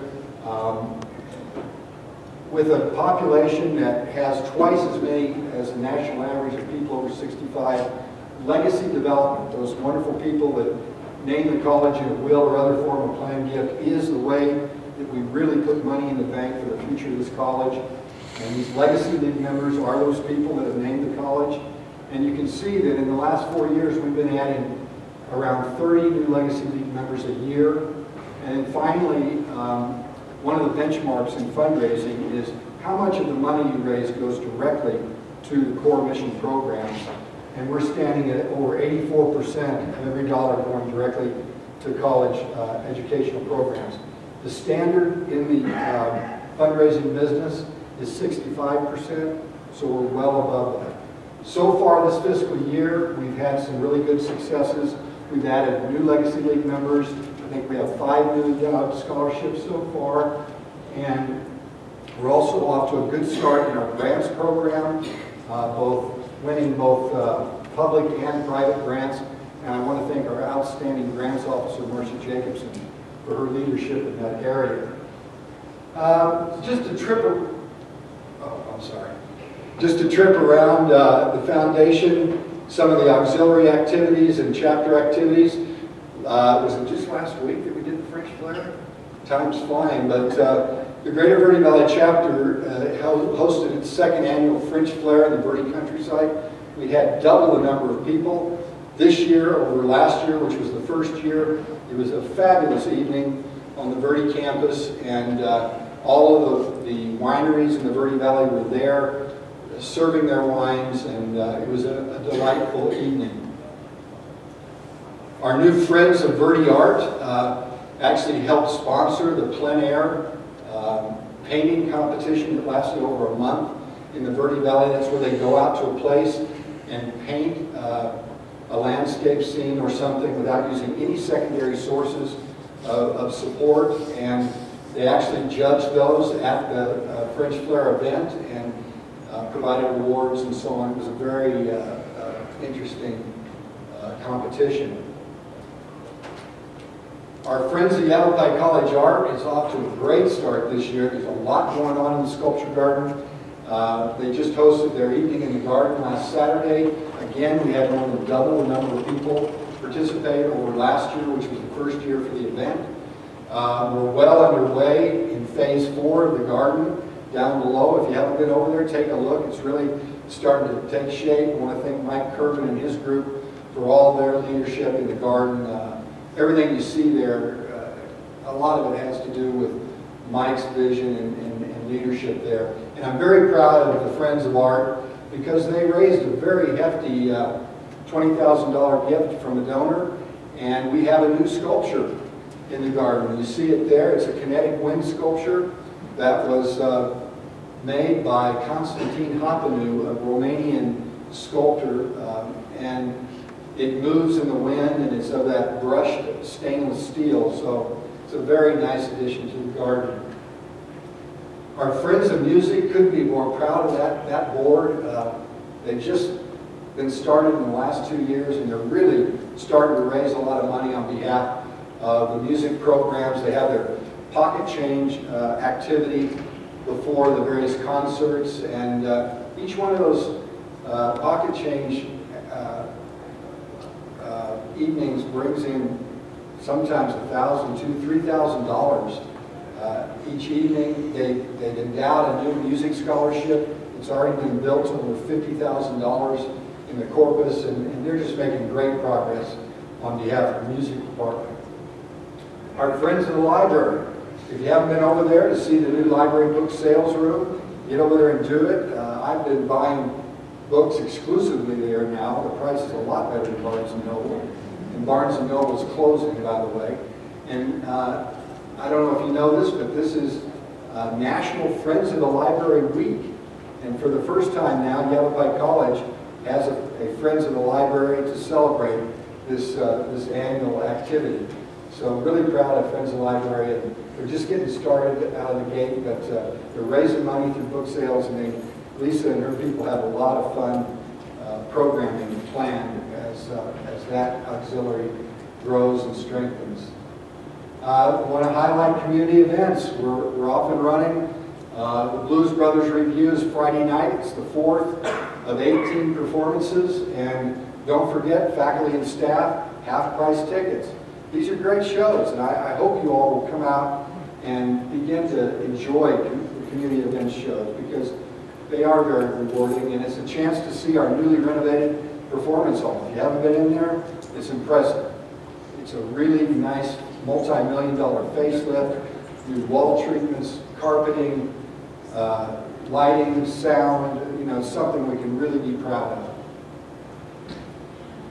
With a population that has twice as many as the national average of people over 65, legacy development, those wonderful people that name the college in a will or other form of planned gift, is the way that we really put money in the bank for the future of this college. And these legacy league members are those people that have named the college. And you can see that in the last 4 years, we've been adding around 30 new legacy league members a year. And then finally, one of the benchmarks in fundraising is how much of the money you raise goes directly to the core mission programs. And we're standing at over 84% of every dollar going directly to college educational programs. The standard in the fundraising business is 65%, so we're well above that. So far this fiscal year, we've had some really good successes. We've added new Legacy League members. I think we have 5 new endowed scholarships so far. And we're also off to a good start in our grants program, winning both public and private grants. And I want to thank our outstanding grants officer, Marcia Jacobson, for her leadership in that area. Just a trip around the foundation, some of the auxiliary activities and chapter activities. Was it just last week that we did the French Flair? Time's flying, but the Greater Verde Valley chapter hosted its 2nd annual French Flair in the Verde countryside. We had double the number of people this year over last year, which was the first year. It was a fabulous evening on the Verde campus, and all of the wineries in the Verde Valley were there serving their wines, and it was a delightful evening. Our new Friends of Verde Art actually helped sponsor the plein air painting competition that lasted over a month in the Verde Valley. That's where they go out to a place and paint a landscape scene or something without using any secondary sources of support, and they actually judged those at the French Flair event and provided awards and so on. It was a very interesting competition. Our friends at Yavapai College Art is off to a great start this year. There's a lot going on in the sculpture garden. They just hosted their evening in the garden last Saturday. Again, we had more than double the number of people participate over last year, which was the first year for the event. We're well underway in phase 4 of the garden down below. If you haven't been over there, take a look. It's really starting to take shape. I want to thank Mike Kervin and his group for all their leadership in the garden. Everything you see there, a lot of it has to do with Mike's vision and leadership there. And I'm very proud of the Friends of Art because they raised a very hefty $20,000 gift from a donor, and we have a new sculpture in the garden. You see it there. It's a kinetic wind sculpture that was made by Constantine Hopanu, a Romanian sculptor, and it moves in the wind, and it's of that brushed stainless steel, so it's a very nice addition to the garden. Our Friends of Music couldn't be more proud of that board. They've just been started in the last 2 years, and they're really starting to raise a lot of money on behalf of the music programs. They have their pocket change activity before the various concerts, and each one of those pocket change evenings brings in sometimes $1,000, $2,000, $3,000 each evening. They've endowed a new music scholarship. It's already been built to over $50,000 in the corpus, and they're just making great progress on behalf of the music department. Our Friends of the Library. If you haven't been over there to see the new library book sales room, get over there and do it. I've been buying books exclusively there now. The price is a lot better than Barnes & Noble. And Barnes & Noble is closing, by the way. And I don't know if you know this, but this is National Friends of the Library Week. And for the first time now, Yavapai College has a Friends of the Library to celebrate this annual activity. So I'm really proud of Friends of the Library. And they're just getting started out of the gate, but they're raising money through book sales, and Lisa and her people have a lot of fun programming planned as that auxiliary grows and strengthens. I want to highlight community events. We're off and running. The Blues Brothers Review is Friday night. It's the 4th of 18 performances. And don't forget, faculty and staff, half-price tickets. These are great shows, and I hope you all will come out and begin to enjoy the community events shows, because they are very rewarding, and it's a chance to see our newly renovated performance hall. If you haven't been in there, it's impressive. It's a really nice multi-million-dollar facelift, new wall treatments, carpeting, lighting, sound, something we can really be proud of.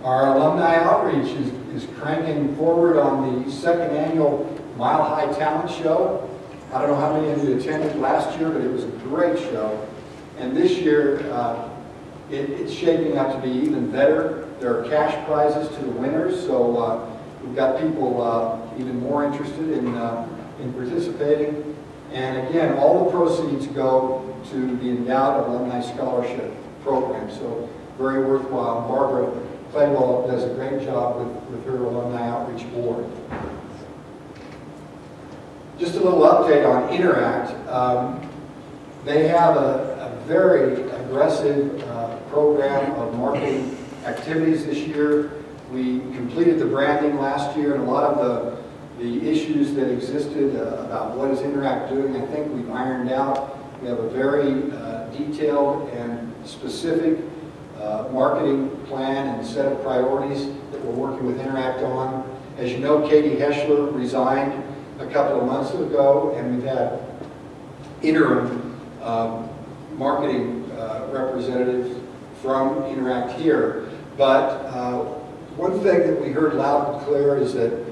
Our alumni outreach is cranking forward on the 2nd annual Mile High Talent Show. I don't know how many of you attended last year, but it was a great show. And this year, it's shaping up to be even better. There are cash prizes to the winners, so we've got people even more interested in participating. And again, all the proceeds go to the Endowed Alumni Scholarship Program, so very worthwhile. Barbara Claywell does a great job with her Alumni Outreach Board. Just a little update on Interact. They have a very aggressive program of marketing activities this year. We completed the branding last year, and a lot of the issues that existed about what is Interact doing, I think we've ironed out. We have a very detailed and specific marketing plan and set of priorities that we're working with Interact on. As you know, Katie Heschler resigned a couple of months ago, and we've had interim marketing representatives from Interact here. But one thing that we heard loud and clear is that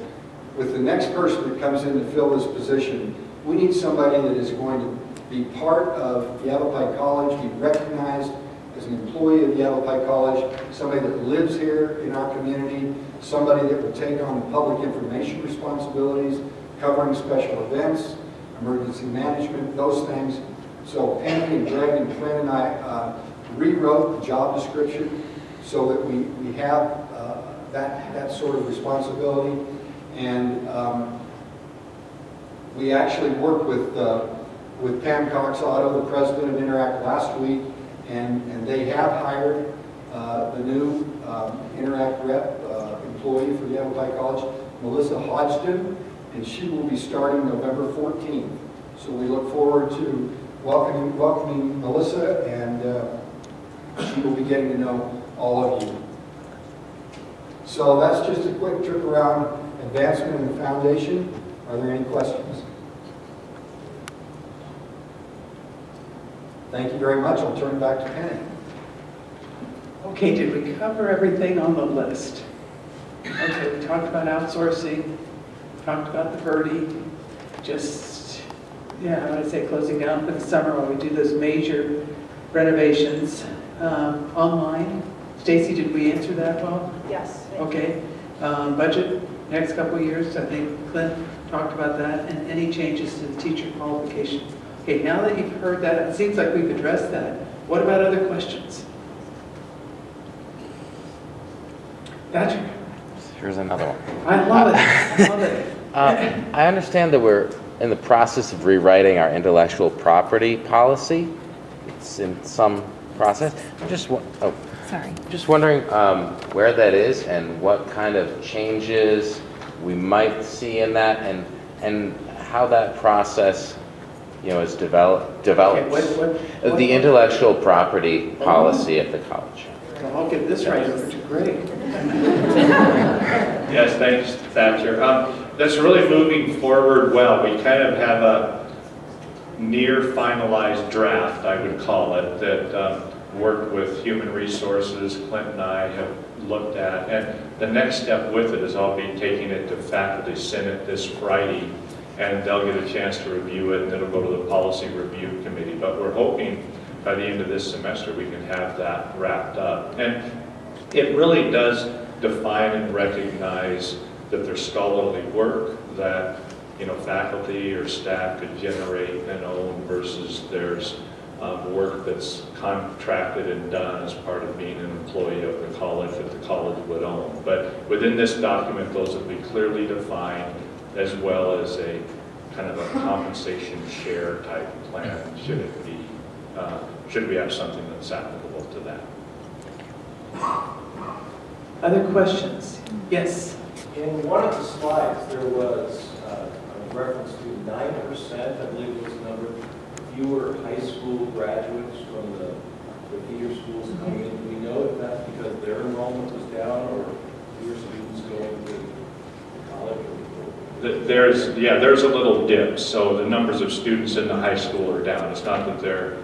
with the next person that comes in to fill this position, we need somebody that is going to be part of Yavapai College, be recognized as an employee of Yavapai College, somebody that lives here in our community, somebody that will take on the public information responsibilities, covering special events, emergency management, those things. So Penny and Greg and Flynn and I rewrote the job description so that we have that sort of responsibility. And we actually worked with with Pam Cox Otto, the president of Interact, last week, and they have hired the new Interact rep employee for Yavapai College, Melissa Hodgson, and she will be starting November 14th. So we look forward to welcoming Melissa, and she will be getting to know all of you. So that's just a quick trip around advancement in the foundation. Are there any questions? Thank you very much. I'll turn it back to Penny. Okay, did we cover everything on the list? Okay, we talked about outsourcing, talked about the birdie, just, yeah, I would say closing down for the summer while we do those major renovations online. Stacy, did we answer that well? Yes. Okay. Budget, next couple of years, I think Clint talked about that, and any changes to the teacher qualifications. Okay, now that you've heard that, it seems like we've addressed that. What about other questions? Patrick? Here's another one. I love it. I love it. I understand that we're in the process of rewriting our intellectual property policy. It's in some process. I'm just wondering where that is and what kind of changes we might see in that, and how that process, is developed. Okay, what, The intellectual property policy at the college. Well, I'll get this right over to Greg. Yes, thanks, Thatcher. That's really moving forward well. We kind of have a near finalized draft, I would call it, that worked with Human Resources, Clint and I have looked at. And the next step with it is I'll be taking it to Faculty Senate this Friday, and they'll get a chance to review it, and it'll go to the Policy Review Committee. But we're hoping by the end of this semester we can have that wrapped up. And it really does define and recognize that there's scholarly work that faculty or staff could generate and own versus there's work that's contracted and done as part of being an employee of the college that the college would own. But within this document, those will be clearly defined, as well as a kind of a compensation share type plan should we have something that's applicable to that. Other questions? Yes. In one of the slides, there was a reference to 9%, I believe was the number, fewer high school graduates from the feeder schools coming in. Do we know if that's because their enrollment was down or fewer students going to college? There's a little dip. So the numbers of students in the high school are down. It's not that they're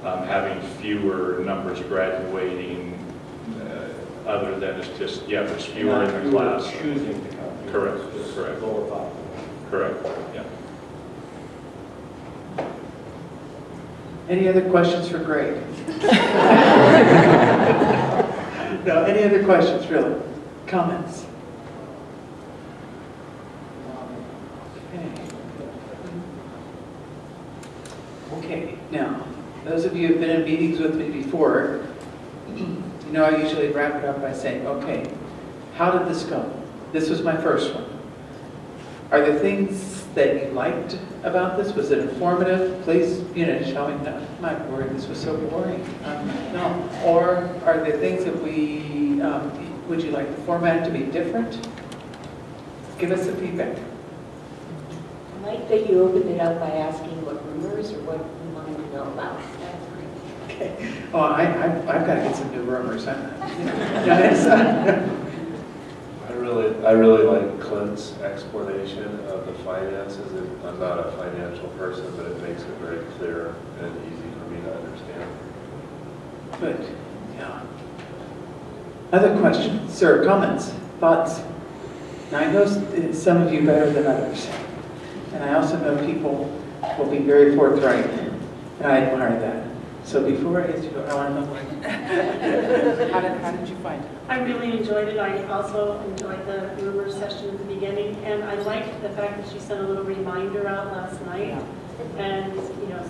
having fewer numbers graduating, other than it's just, there's fewer in the class. Choosing to come. Correct. Lower population. Correct, yeah. Any other questions for Greg? No, any other questions, really? Comments? Okay, now, those of you who have been in meetings with me before, I usually wrap it up by saying, okay, how did this go? This was my first one. Are there things that you liked about this? Was it informative? Please, shall we? No, my word, this was so boring. No. Or are there things that would you like the format to be different? Give us some feedback. I like that you opened it up by asking what rumors or what you wanted to know about. Okay. Oh, I've got to get some new rumors. I really like Clint's explanation of the finances. I'm not a financial person, but it makes it very clear and easy for me to understand. Good. Yeah. Other questions, sir? Comments? Thoughts? Now, I know some of you better than others, and I also know people will be very forthright, and I admire that. So before I ask you, I want to know, how did you find it? I really enjoyed it. I also enjoyed the rumor session at the beginning, and I liked the fact that she sent a little reminder out last night. And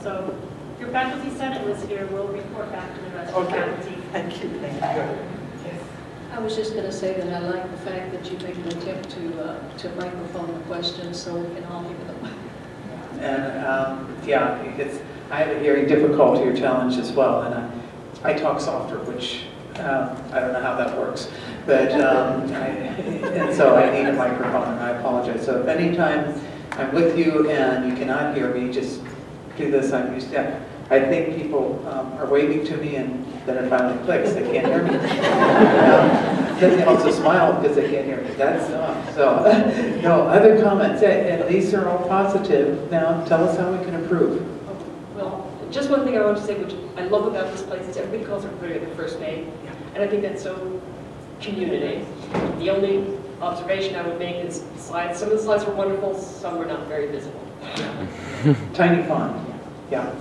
so your faculty senate was here. We'll report back to the rest of the faculty. Thank you. Thank you. I was just going to say that I like the fact that you make an attempt to microphone the questions so we can all hear them. Yeah, I have a hearing difficulty or challenge as well, and I talk softer, which I don't know how that works. But, and so I need a microphone, and I apologize. So if anytime I'm with you and you cannot hear me, just do this. I'm used to. I think people are waving to me, and then it finally clicks. They can't hear me. Then they also smile because they can't hear me. That's so. No other comments, and these are all positive. Now tell us how we can improve. Well, just one thing I want to say, which I love about this place, is everybody calls everybody their first name, and I think that's so community. The only observation I would make is slides. Some of the slides were wonderful, some were not very visible. Tiny font. Yeah.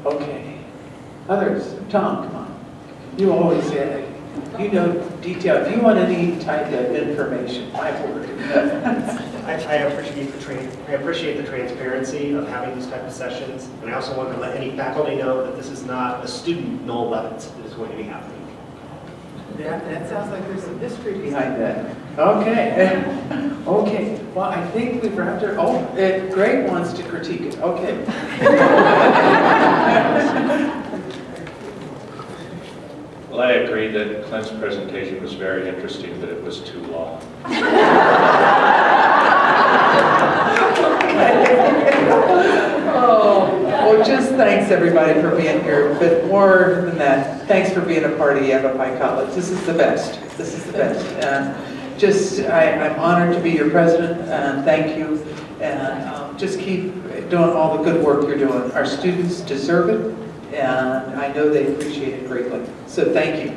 Okay. Others, Tom, come on. You always say, you know detail. If you want any type of information, my word. I appreciate the transparency of having these type of sessions, and I also want to let any faculty know that this is not a student no 11th that is going to be happening. That sounds like there's some history behind that. Okay. Okay. Well, I think we've wrapped it. Oh, Greg wants to critique it. Okay. Well, I agree that Clint's presentation was very interesting, but it was too long. Oh, well, just thanks everybody for being here. But more than that, thanks for being a part of Yavapai College. This is the best. This is the best. I'm honored to be your president, and thank you. And just keep doing all the good work you're doing. Our students deserve it, and I know they appreciate it greatly. So thank you.